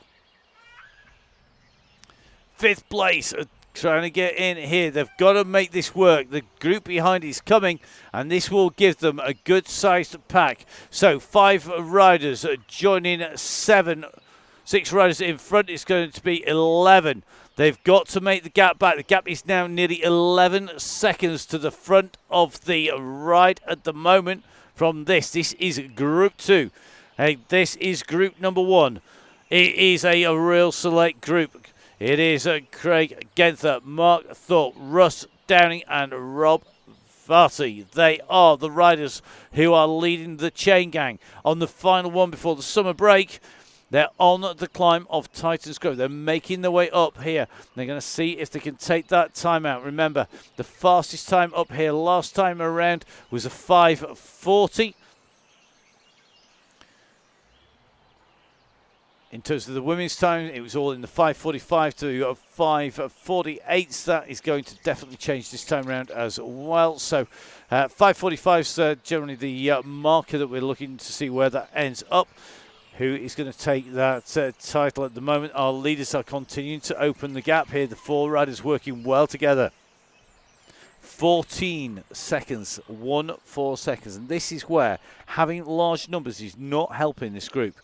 5th place, trying to get in here. They've got to make this work. The group behind is coming, and this will give them a good-sized pack. So 5 riders joining 6 riders in front. It's going to be 11. They've got to make the gap back. The gap is now nearly 11 seconds to the front of the ride at the moment from this. This is Group 2. Hey, this is Group number 1. It is a real select group. It is Craig Genther, Mark Thorpe, Russ Downing and Rob Varty. They are the riders who are leading the chain gang on the final one before the summer break. They're on the climb of Titans Grove. They're making their way up here. They're going to see if they can take that time out. Remember, the fastest time up here last time around was a 5:40. In terms of the women's time, it was all in the 5:45 to 5:48. That is going to definitely change this time around as well. So 5:45 is generally the marker that we're looking to see where that ends up. Who is going to take that title at the moment? Our leaders are continuing to open the gap here. The 4 riders working well together. 14 seconds, 14 seconds. And this is where having large numbers is not helping this group.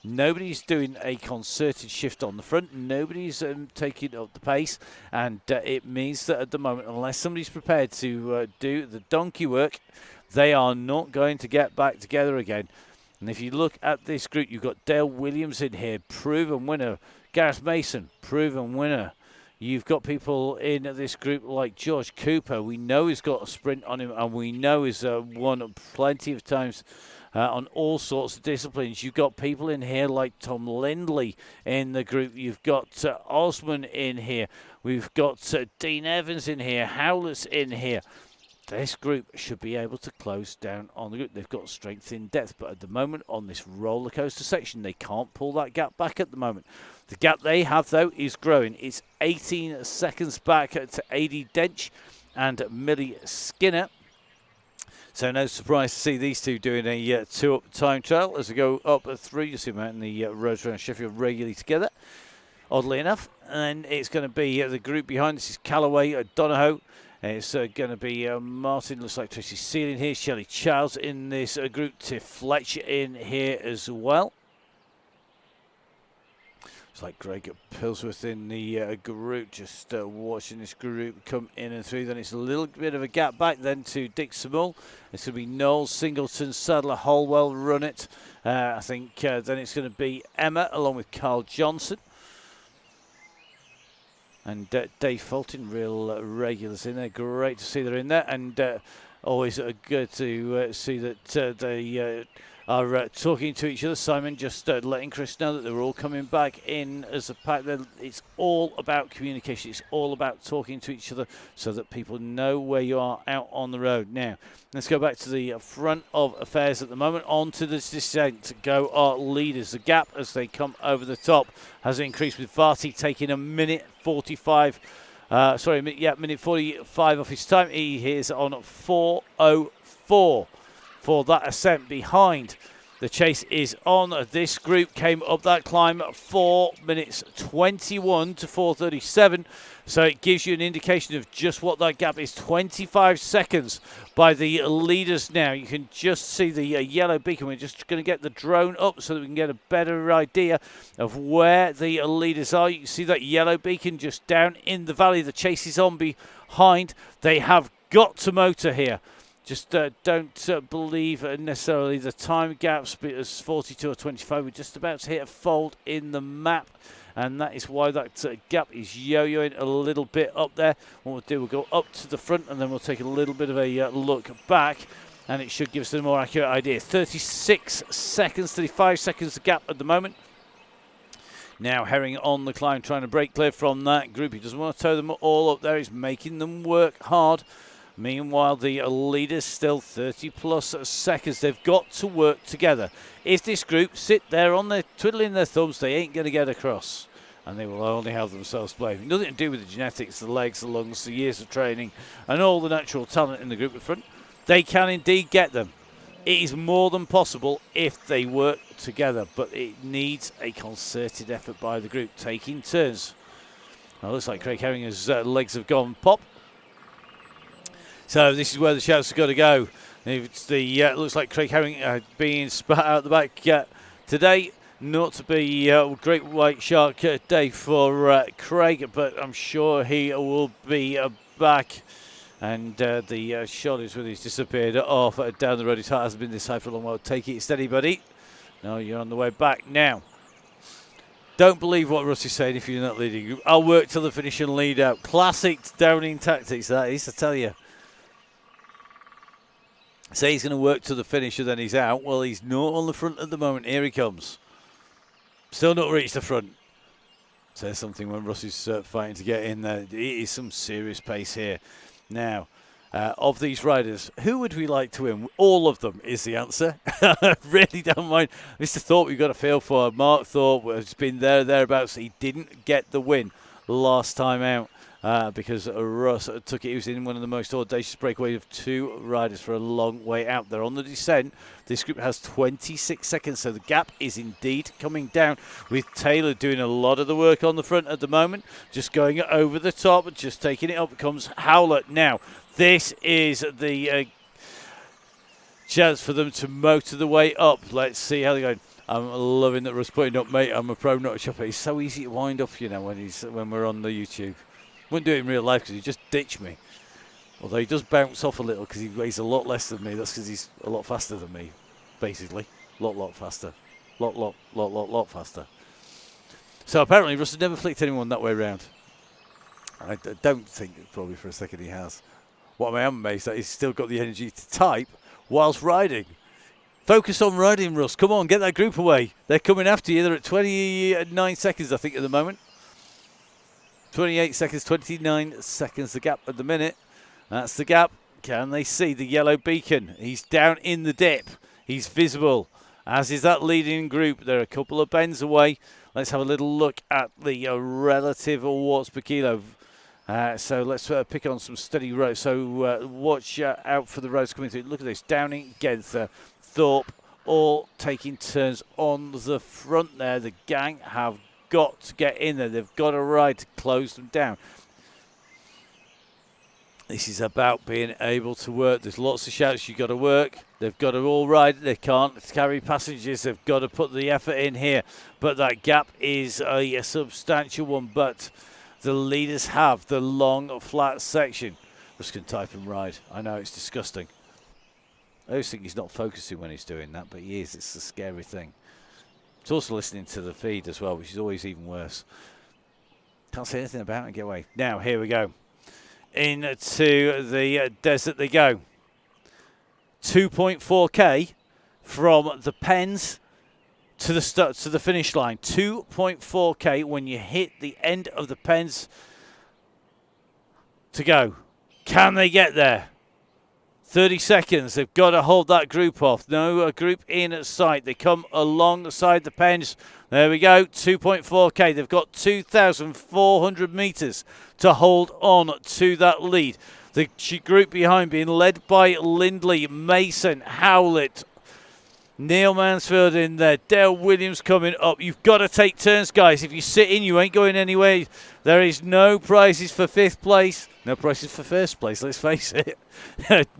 Nobody's doing a concerted shift on the front. Nobody's taking up the pace. And it means that at the moment, unless somebody's prepared to do the donkey work, They are not going to get back together again. And if you look at this group, you've got Dale Williams in here, proven winner. Gareth Mason, proven winner. You've got people in this group like George Cooper. We know he's got a sprint on him, and we know he's won plenty of times on all sorts of disciplines. You've got people in here like Tom Lindley in the group. You've got Osman in here. We've got Dean Evans in here. Howlett's in here. This group should be able to close down on the group. They've got strength in depth, but at the moment on this roller coaster section, they can't pull that gap back at the moment. The gap they have, though, is growing. It's 18 seconds back to A.D. Dench and Millie Skinner. So no surprise to see these two doing a two-up time trial as they go up through. You see them out in the roads around Sheffield regularly together, oddly enough. And it's going to be the group behind. This is Callaway, Donahoe. It's going to be Martin, looks like Tracy Sealing here, Shelley Charles in this group, Tiff Fletcher in here as well. Looks like Greg Pillsworth in the group, just watching this group come in and through. Then it's a little bit of a gap back then to Dick Samul. It's going to be Knowles, Singleton, Sadler, Holwell run it. I think then it's going to be Emma along with Carl Johnson. And Dave Fulton, real regulars in there. Great to see they're in there. And always good to see that they are talking to each other. Simon just letting Chris know that they're all coming back in as a pack. It's all about communication. It's all about talking to each other so that people know where you are out on the road. Now, let's go back to the front of affairs at the moment. On to this descent go our leaders. The gap as they come over the top has increased with Varty taking a minute 45. Minute 45 off his time. He is on 4:04 for that ascent behind. The chase is on. This group came up that climb 4 minutes 21 to 4:37. So it gives you an indication of just what that gap is. 25 seconds by the leaders now. You can just see the yellow beacon. We're just going to get the drone up so that we can get a better idea of where the leaders are. You can see that yellow beacon just down in the valley. The chase is on behind. They have got to motor here. Just don't believe necessarily the time gaps, but it's 42 or 25. We're just about to hit a fold in the map, and that is why that gap is yo-yoing a little bit up there. What we'll do, we'll go up to the front, and then we'll take a little bit of a look back, and it should give us a more accurate idea. 36 seconds, 35 seconds the gap at the moment. Now Herring on the climb, trying to break clear from that group. He doesn't want to tow them all up there. He's making them work hard. Meanwhile, the leaders still 30-plus seconds. They've got to work together. If this group sit there on their twiddling their thumbs, they ain't going to get across. And they will only have themselves blamed. Nothing to do with the genetics, the legs, the lungs, the years of training, and all the natural talent in the group at front. They can indeed get them. It is more than possible if they work together. But it needs a concerted effort by the group, taking turns. Well, looks like Craig Herring's legs have gone pop. So this is where the shouts have got to go. It's the looks like Craig Herring being spat out the back today. Not to be great white shark day for Craig, but I'm sure he will be back. And the shot is really disappeared off down the road. His heart hasn't been this high for a long while. Take it steady, buddy. No, you're on the way back now. Don't believe what Russ is saying if you're not leading. I'll work till the finish and lead out. Classic Downing tactics, that is, I tell you. Say he's going to work to the finish and then he's out. Well, he's not on the front at the moment. Here he comes. Still not reached the front. Says something when Russ is fighting to get in there. It is some serious pace here. Now, of these riders, who would we like to win? All of them is the answer. I really don't mind. Mr. Thorpe we've got a feel for. Mark Thorpe has been thereabouts. He didn't get the win last time out. Because Russ took it. He was in one of the most audacious breakaways of two riders for a long way out. They're on the descent. This group has 26 seconds, so the gap is indeed coming down, with Taylor doing a lot of the work on the front at the moment, just going over the top, just taking it up comes Howlett. Now, this is the chance for them to motor the way up. Let's see how they're going. I'm loving that Russ putting up, mate. I'm a pro, not a shopper. He's so easy to wind up, you know, when we're on the YouTube. Wouldn't do it in real life because he'd just ditch me. Although he does bounce off a little because he weighs a lot less than me. That's because he's a lot faster than me, basically. Lot faster. Lot faster. So apparently Russ has never flicked anyone that way around. I don't think probably for a second he has. What I am amazed at is he's still got the energy to type whilst riding. Focus on riding, Russ. Come on, get that group away. They're coming after you. They're at 29 seconds, I think, at the moment. 28 seconds, 29 seconds the gap at the minute. That's the gap. Can they see the yellow beacon? He's down in the dip. He's visible, as is that leading group. They're a couple of bends away. Let's have a little look at the relative watts per kilo. So let's pick on some steady roads. So watch out for the roads coming through. Look at this. Downing, Genther, Thorpe, all taking turns on the front there. The gang have got to get in there. They've got a ride to close them down. This is about being able to work. There's lots of shouts. You've got to work. They've got to all ride. They can't carry passengers. They've got to put the effort in here. But that gap is a substantial one. But the leaders have the long, flat section. Just can type and ride. I know it's disgusting. I always think he's not focusing when he's doing that, but he is. It's the scary thing. It's also listening to the feed as well, which is always even worse. Can't say anything about it. Get away. Now, here we go. Into the desert they go. 2.4k from the pens to the finish line. 2.4k when you hit the end of the pens to go. Can they get there? 30 seconds. They've got to hold that group off. No group in at sight. They come alongside the pens. There we go. 2.4k. They've got 2,400 metres to hold on to that lead. The group behind being led by Lindley, Mason, Howlett, Neil Mansfield in there. Dale Williams coming up. You've got to take turns, guys. If you sit in, you ain't going anywhere. There is no prizes for 5th place. No prizes for 1st place, let's face it.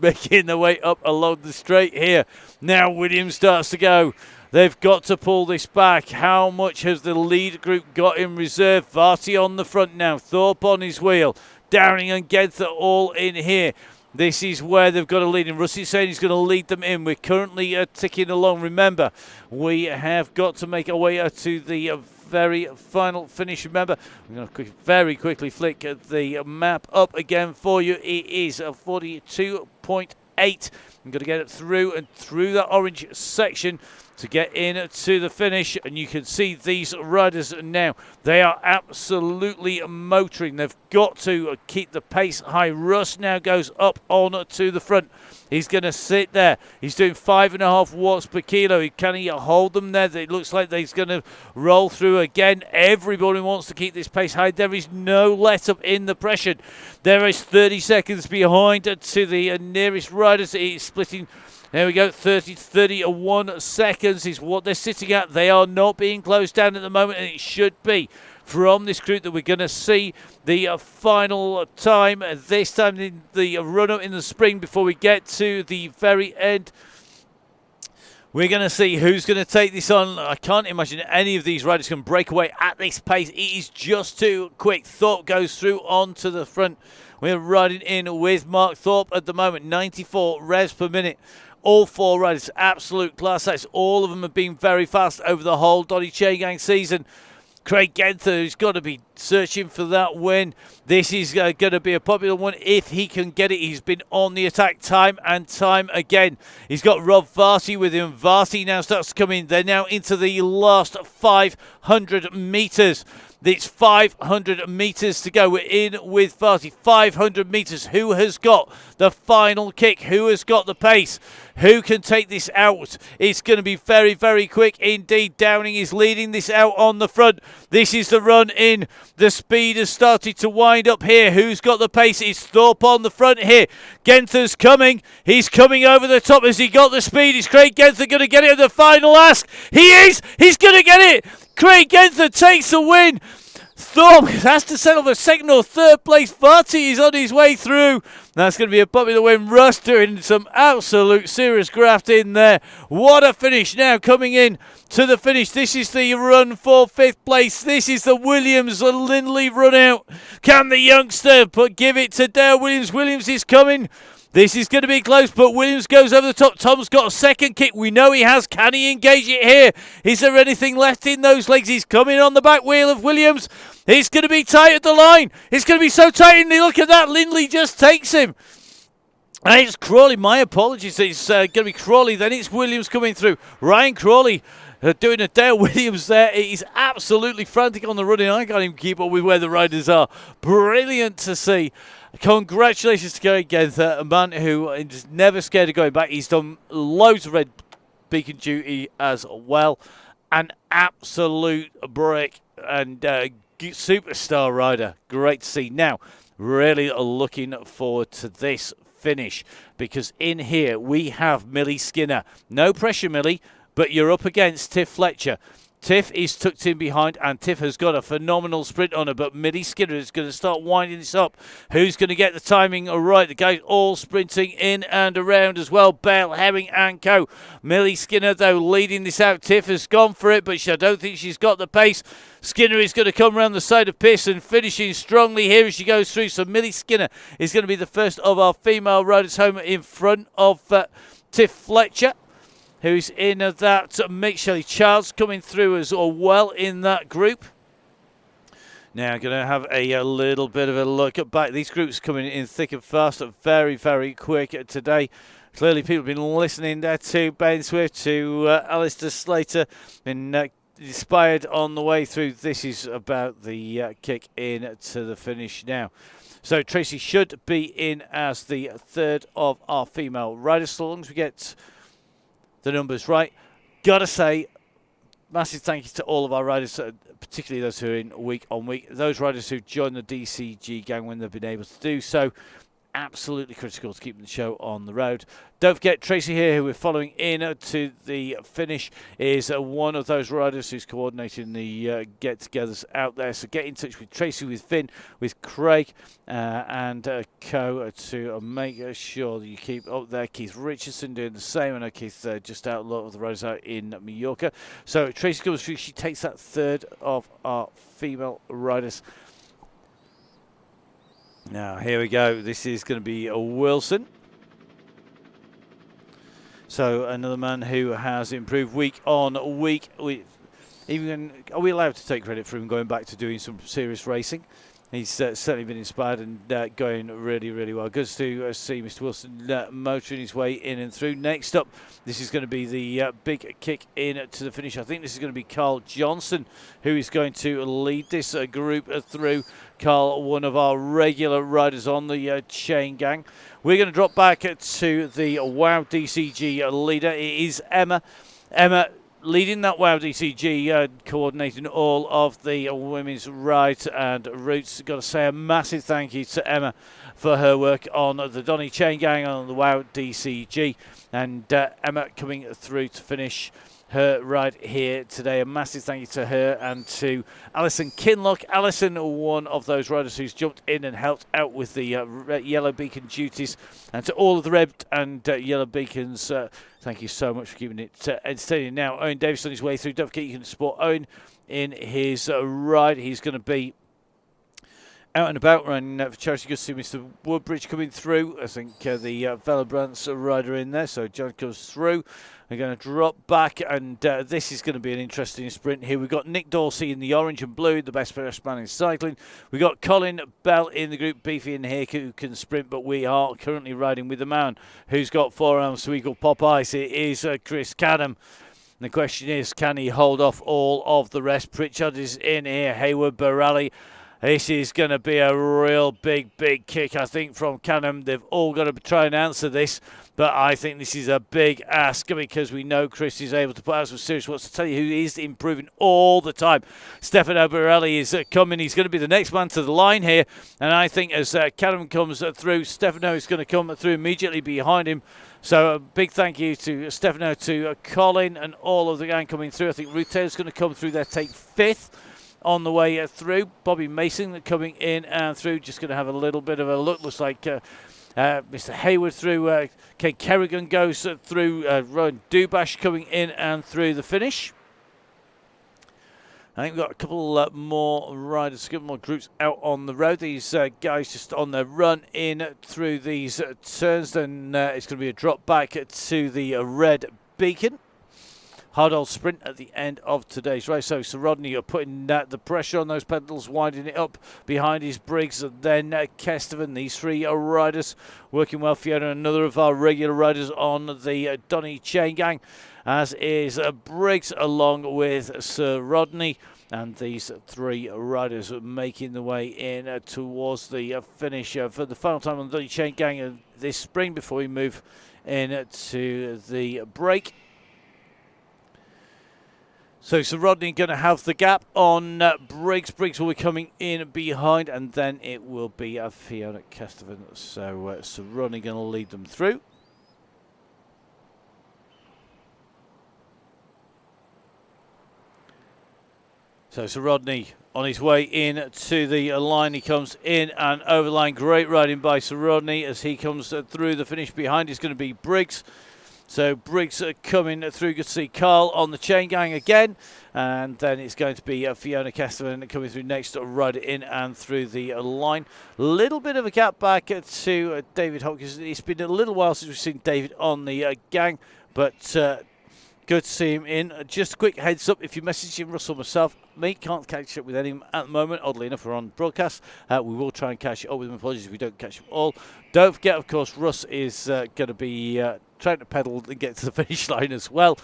Making their way up along the straight here. Now Williams starts to go. They've got to pull this back. How much has the lead group got in reserve? Varty on the front now. Thorpe on his wheel. Downing and Genther all in here. This is where they've got to lead. And Russell's saying he's going to lead them in. We're currently ticking along. Remember, we have got to make our way to the very final finish. Remember, I'm going to very quickly flick the map up again for you. It is 42.8. I'm going to get it through and through that orange section to get in to the finish, and you can see these riders now. They are absolutely motoring. They've got to keep the pace high. Russ now goes up on to the front. He's going to sit there. He's doing 5.5 watts per kilo. Can he hold them there? It looks like he's going to roll through again. Everybody wants to keep this pace high. There is no let up in the pressure. There is 30 seconds behind to the nearest riders. It's splitting. There we go, 31 seconds is what they're sitting at. They are not being closed down at the moment, and it should be from this group that we're going to see the final time, this time in the run-up in the spring before we get to the very end. We're going to see who's going to take this on. I can't imagine any of these riders can break away at this pace. It is just too quick. Thorpe goes through onto the front. We're riding in with Mark Thorpe at the moment, 94 revs per minute. All 4 riders, absolute class acts. All of them have been very fast over the whole Donny Chaingang season. Craig Genther, who's got to be searching for that win. This is going to be a popular one if he can get it. He's been on the attack time and time again. He's got Rob Varty with him. Varty now starts to come in. They're now into the last 500 metres. It's 500 metres to go. We're in with Varty. 500 metres. Who has got the final kick? Who has got the pace? Who can take this out? It's going to be very, very quick indeed. Downing is leading this out on the front. This is the run in. The speed has started to wind up here. Who's got the pace? It's Thorpe on the front here. Genther's coming. He's coming over the top. Has he got the speed? Is Craig Genther going to get it at the final ask? He is. He's going to get it. Craig Genther takes the win. Thorpe has to settle for 2nd or 3rd place. Varty is on his way through. That's going to be a popular win. Russ doing some absolute serious graft in there. What a finish now coming in to the finish. This is the run for 5th place. This is the Williams-Lindley run out. Can the youngster give it to Dale Williams? Williams is coming. This is going to be close, but Williams goes over the top. Tom's got a second kick. We know he has. Can he engage it here? Is there anything left in those legs? He's coming on the back wheel of Williams. It's going to be tight at the line. It's going to be so tight, and look at that. Lindley just takes him. And it's Crawley. My apologies. It's going to be Crawley. Then it's Williams coming through. Ryan Crawley doing a Dale Williams there. He's absolutely frantic on the running. I can't even keep up with where the riders are. Brilliant to see. Congratulations to Gary Genther, a man who is never scared of going back. He's done loads of red beacon duty as well. An absolute brick and superstar rider. Great to see. Now, really looking forward to this finish, because in here we have Millie Skinner. No pressure, Millie, but you're up against Tiff Fletcher. Tiff is tucked in behind, and Tiff has got a phenomenal sprint on her, but Millie Skinner is going to start winding this up. Who's going to get the timing right? The guys all sprinting in and around as well. Bale, Herring and co. Millie Skinner, though, leading this out. Tiff has gone for it, but I don't think she's got the pace. Skinner is going to come around the side of Pearson, finishing strongly here as she goes through. So Millie Skinner is going to be the first of our female riders home in front of Tiff Fletcher, who's in that mix. Shelley Childs coming through as well in that group. Now going to have a little bit of a look at back. These groups coming in thick and fast, very, very quick today. Clearly people have been listening there to Ben Swift, to Alistair Slater, been inspired on the way through. This is about the kick in to the finish now. So Tracy should be in as the third of our female riders, so long as we get the numbers right. Gotta say, massive thank you to all of our riders, particularly those who are in week on week. Those riders who joined the DCG gang when they've been able to do so. Absolutely critical to keeping the show on the road. Don't forget, Tracy here, who we're following in to the finish, is one of those riders who's coordinating the get-togethers out there. So get in touch with Tracy, with Finn, with Craig, and co to make sure that you keep up there. Keith Richardson doing the same. I know Keith just out a lot of the riders out in Mallorca. So Tracy comes through. She takes that third of our female riders. Now, here we go. This is going to be a Wilson. So, another man who has improved week on week. Are we allowed to take credit for him going back to doing some serious racing? He's certainly been inspired and going really, really well. Good to see Mr. Wilson motoring his way in and through. Next up, this is going to be the big kick in to the finish. I think this is going to be Carl Johnson who is going to lead this group through. Carl, one of our regular riders on the chain gang. We're going to drop back to the WOW DCG leader. It is Emma. Emma leading that WOW DCG, coordinating all of the women's rides and routes. Got to say a massive thank you to Emma for her work on the Donny Chaingang on the WOW DCG. And Emma coming through to finish her ride here today. A massive thank you to her and to Alison Kinlock. Alison, one of those riders who's jumped in and helped out with the yellow beacon duties. And to all of the red and yellow beacons, thank you so much for keeping it entertaining. Now, Owen Davis on his way through. Don't forget you can support Owen in his ride. He's going to be out and about running for charity. Good to see Mr. Woodbridge coming through. I think the Velobrands rider in there. So John goes through. We're going to drop back, and this is going to be an interesting sprint here. We've got Nick Dorsey in the orange and blue, the best man in cycling. We've got Colin Bell in the group, Beefy in here, who can sprint, but we are currently riding with a man who's got 4 arms, so we call Pop Ice. It is Chris Cadham. The question is, can he hold off all of the rest? Pritchard is in here, Hayward, Barali. This is going to be a real big kick, I think, from Cadham. They've all got to try and answer this. But I think this is a big ask because we know Chris is able to put out some serious watts. To tell you who is improving all the time, Stefano Borelli is coming. He's going to be the next man to the line here. And I think as Cadham comes through, Stefano is going to come through immediately behind him. So a big thank you to Stefano, to Colin and all of the gang coming through. I think Ruth Taylor's going to come through there, take 5th. On the way through. Bobby Mason coming in and through. Just going to have a little bit of a look. Looks like Mr. Hayward through. Ken Kerrigan goes through. Ryan Dubash coming in and through the finish. I think we've got a couple more riders, a couple more groups out on the road. These guys just on their run in through these turns. Then it's going to be a drop back to the red beacon. Hard old sprint at the end of today's race. So Sir Rodney are putting the pressure on those pedals, winding it up behind his Briggs, and then Kestevan. These three riders working well. Fiona, another of our regular riders on the Donny Chaingang, as is Briggs along with Sir Rodney. And these three riders making the way in towards the finish for the final time on the Donny Chaingang this spring before we move into the break. So Sir Rodney going to have the gap on Briggs. Briggs will be coming in behind, and then it will be Fiona Kestevan. So Sir Rodney going to lead them through. So Sir Rodney on his way in to the line. He comes in and over the line. Great riding by Sir Rodney as he comes through the finish. Behind is going to be Briggs. So Briggs coming through. Good to see Carl on the chain gang again. And then it's going to be Fiona Kestevan coming through next to rider in and through the line. Little bit of a gap back to David Hopkins. It's been a little while since we've seen David on the gang, but good to see him in. Just a quick heads up, if you message him, Russell, myself, me, can't catch up with anyone at the moment. Oddly enough, we're on broadcast. We will try and catch up with him. Apologies if we don't catch them all. Don't forget, of course, Russ is going to be trying to pedal and get to the finish line as well.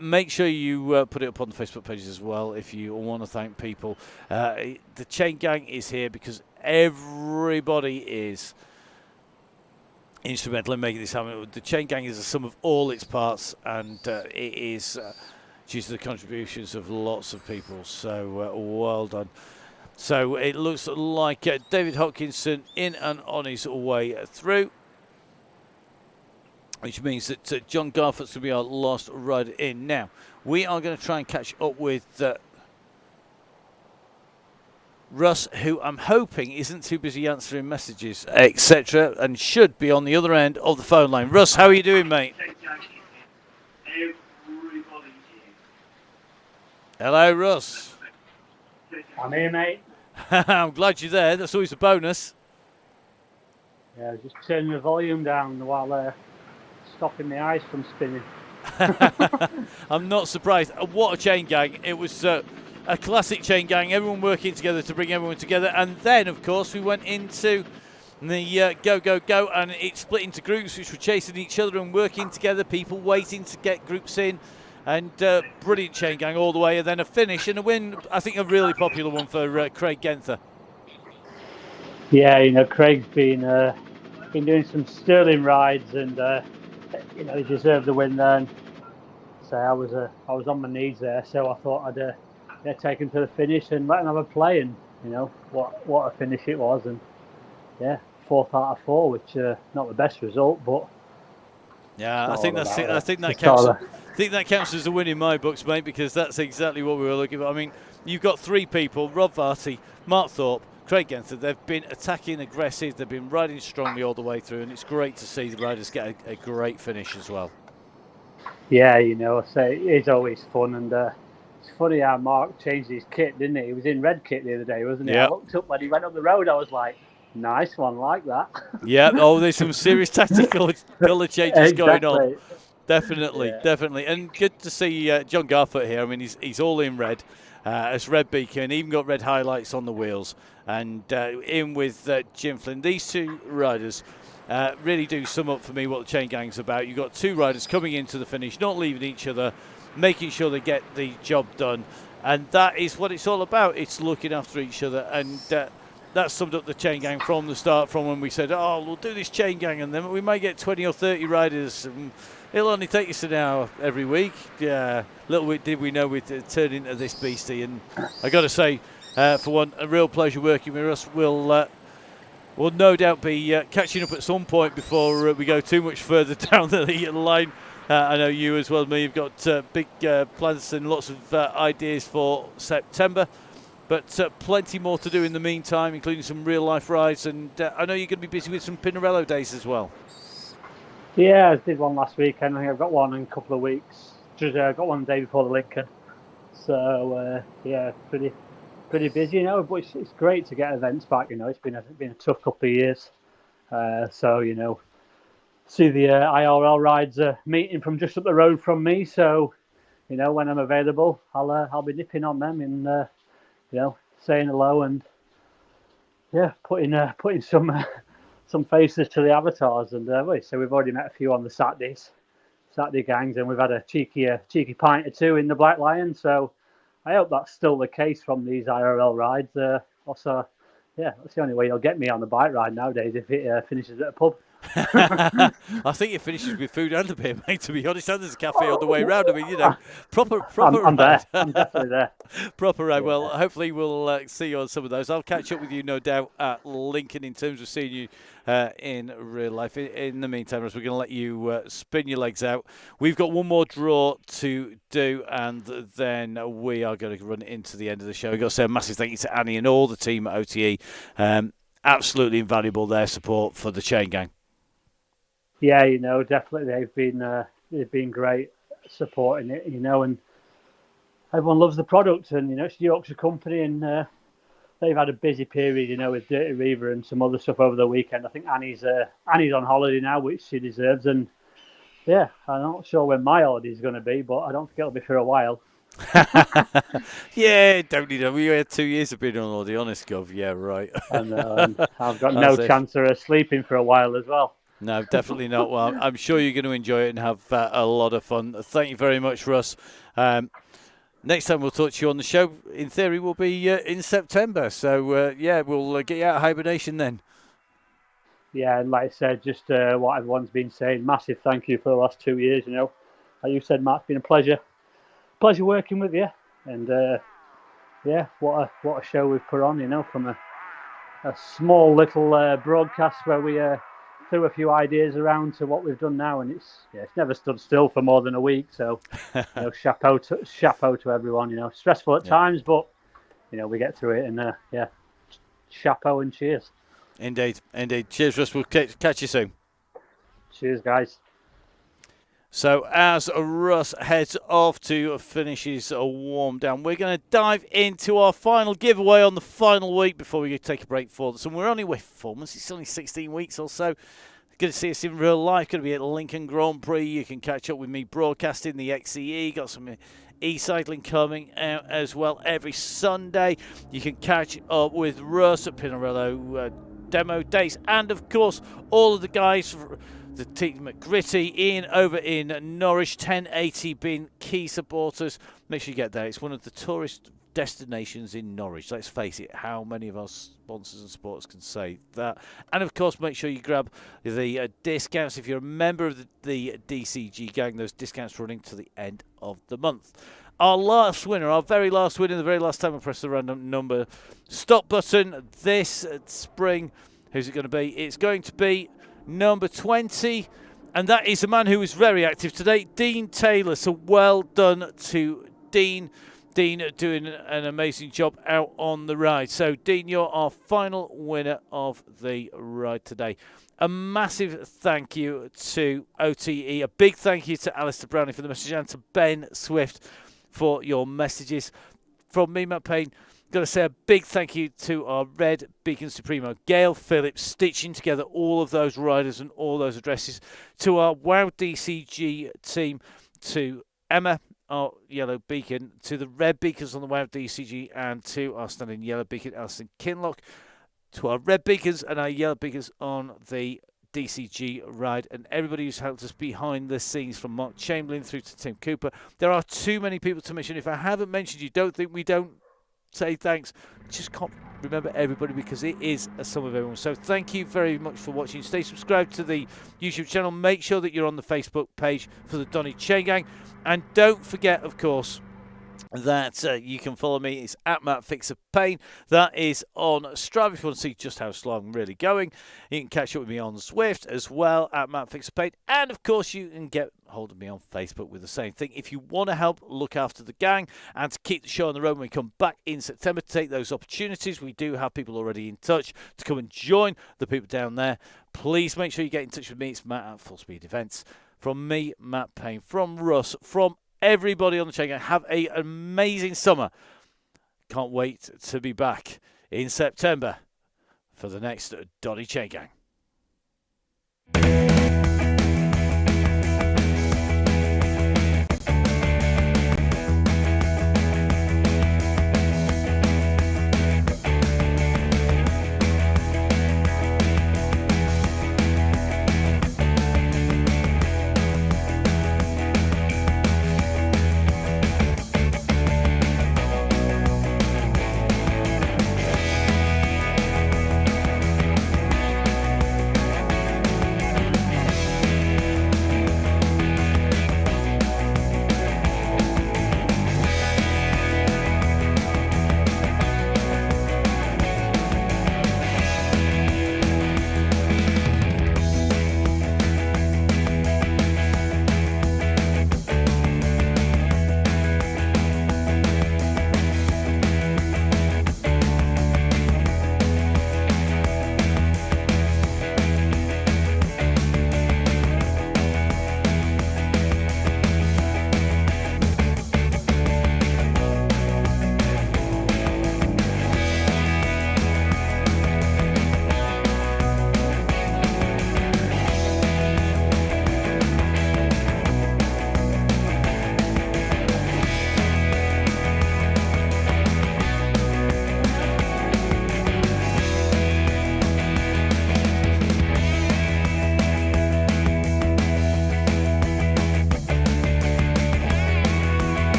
Make sure you put it up on the Facebook pages as well if you want to thank people. The chain gang is here because everybody is instrumental in making this happen. The chain gang is the sum of all its parts, and it is due to the contributions of lots of people. So well done. So it looks like David Hopkinson in and on his way through, which means that John Garfort's going to be our last rider in. Now, we are going to try and catch up with Russ, who I'm hoping isn't too busy answering messages, etc., and should be on the other end of the phone line. Russ, how are you doing, mate? Hello, Russ. I'm here, mate. I'm glad you're there. That's always a bonus. Yeah, just turning the volume down while stopping the ice from spinning. I'm not surprised. What a chain gang. It was a classic chain gang, everyone working together to bring everyone together. And then, of course, we went into the go, go, go, and it split into groups which were chasing each other and working together, people waiting to get groups in. And brilliant chain gang all the way, and then a finish and a win. I think a really popular one for Craig Genther. Yeah, you know, Craig's been doing some sterling rides, and you know, he deserved the win there. And so I was on my knees there, so I thought I'd take him to the finish and let him have a play. And you know what a finish it was, and yeah, 4th out of 4, which not the best result, but yeah, I think that counts. I think that counts as a win in my books, mate, because that's exactly what we were looking for. I mean, you've got 3 people: Rob Varty, Mark Thorpe, Craig Genther. They've been attacking, aggressive. They've been riding strongly all the way through, and it's great to see the riders get a great finish as well. Yeah, you know, it's always fun, and it's funny how Mark changed his kit, didn't he? He was in red kit the other day, wasn't he? Yeah. I looked up when he went up the road. I was like, nice one, like that. Yeah. Oh, there's some serious tactical colour changes going on. Definitely, Yeah. definitely. And good to see John Garfort here. I mean, he's all in red. It's red beacon, even got red highlights on the wheels. And in with Jim Flynn. These 2 riders really do sum up for me what the chain gang's about. You've got 2 riders coming into the finish, not leaving each other, making sure they get the job done. And that is what it's all about. It's looking after each other. And that summed up the chain gang from the start, from when we said, oh, we'll do this chain gang, and then we may get 20 or 30 riders. And it'll only take us an hour every week. Yeah, little bit did we know we'd turn into this beastie. And I got to say, for one, a real pleasure working with us. We'll no doubt be catching up at some point before we go too much further down the line. I know you as well as me have got big plans and lots of ideas for September. But plenty more to do in the meantime, including some real-life rides. And I know you're going to be busy with some Pinarello days as well. Yeah, I did one last weekend. I think I've got one in a couple of weeks. Just got one the day before the Lincoln. So yeah, pretty busy, But it's great to get events back. It's been a tough couple of years. So see the IRL rides meeting from just up the road from me. So when I'm available, I'll be nipping on them and saying hello and putting some faces to the avatars. And so we've already met a few on the Saturday gangs, and we've had a cheeky pint or two in the Black Lion. So I hope that's still the case from these IRL rides. Also, that's the only way you'll get me on the bike ride nowadays, if it finishes at a pub. I think it finishes with food and a beer, mate, to be honest. And there's a cafe on the way round. I mean, proper I'm ride. there. I'm definitely there. Proper ride. Well, hopefully we'll see you on some of those. I'll catch up with you, no doubt, at Lincoln in terms of seeing you in real life. In the meantime, as we're going to let you spin your legs out, we've got one more draw to do, and then we are going to run into the end of the show. We've got to say a massive thank you to Annie and all the team at OTE. Absolutely invaluable, their support for the Chain Gang. Yeah, definitely they've been great supporting it, and everyone loves the product, and it's a Yorkshire company, and they've had a busy period, with Dirty Reaver and some other stuff over the weekend. I think Annie's on holiday now, which she deserves, and I'm not sure when my holiday is going to be, but I don't think it'll be for a while. Yeah, don't need it. We had 2 years of being on holiday, honest, Gov. Yeah, right. And I've got no chance of sleeping for a while as well. No, definitely not. Well, I'm sure you're going to enjoy it and have a lot of fun. Thank you very much, Russ. Next time we'll talk to you on the show, in theory, will be in September. So, we'll get you out of hibernation then. Yeah, and like I said, just what everyone's been saying, massive thank you for the last 2 years, Like you said, Matt, it's been a pleasure working with you. And, what a show we've put on, from a small little broadcast where we threw a few ideas around to what we've done now, and it's never stood still for more than a week. So, chapeau to everyone. Stressful at times, but we get through it, and chapeau and cheers. Indeed. Cheers, Russ. We'll catch you soon. Cheers, guys. So as Russ heads off to finish his warm down, we're going to dive into our final giveaway on the final week before we take a break for this. And we're only away for 4 months. It's only 16 weeks or so. Good to see us in real life. Going to be at Lincoln Grand Prix. You can catch up with me broadcasting the XCE. Got some e-cycling coming out as well every Sunday. You can catch up with Russ at Pinarello demo days. And, of course, all of the guys... The team at Gritty, Ian over in Norwich, 1080 being key supporters. Make sure you get there. It's one of the tourist destinations in Norwich. Let's face it, how many of our sponsors and supporters can say that? And of course, make sure you grab the discounts. If you're a member of the DCG gang, those discounts running to the end of the month. Our very last winner, the very last time I press the random number stop button this spring. Who's it going to be? It's going to be number 20, and that is a man who was very active today, Dean Taylor. So well done to Dean. Dean doing an amazing job out on the ride. So Dean, you're our final winner of the ride today. A massive thank you to OTE. A big thank you to Alistair Browning for the message, and to Ben Swift for your messages. From me, Matt Payne, got to say a big thank you to our Red Beacon Supremo, Gail Phillips, stitching together all of those riders and all those addresses. To our WOW DCG team, to Emma, our Yellow Beacon, to the Red Beacons on the WOW DCG, and to our standing Yellow Beacon, Alison Kinlock. To our Red Beacons and our Yellow Beacons on the DCG ride, and everybody who's helped us behind the scenes, from Mark Chamberlain through to Tim Cooper. There are too many people to mention. If I haven't mentioned you, don't think we don't say thanks. Just can't remember everybody, because it is a sum of everyone. So thank you very much for watching. Stay subscribed to the YouTube channel. Make sure that you're on the Facebook page for the Donny Chaingang. And don't forget, of course, that you can follow me. It's at Matt Fixer Pain. That is on Strava if you want to see just how slow I'm really going. You can catch up with me on Zwift as well at Matt Fixer Pain. And of course, you can get hold of me on Facebook with the same thing. If you want to help look after the gang and to keep the show on the road when we come back in September to take those opportunities, we do have people already in touch to come and join the people down there. Please make sure you get in touch with me. It's Matt at Full Speed Events. From me, Matt Payne, from Russ, from everybody on the Chaingang, have an amazing summer. Can't wait to be back in September for the next Donny Chaingang.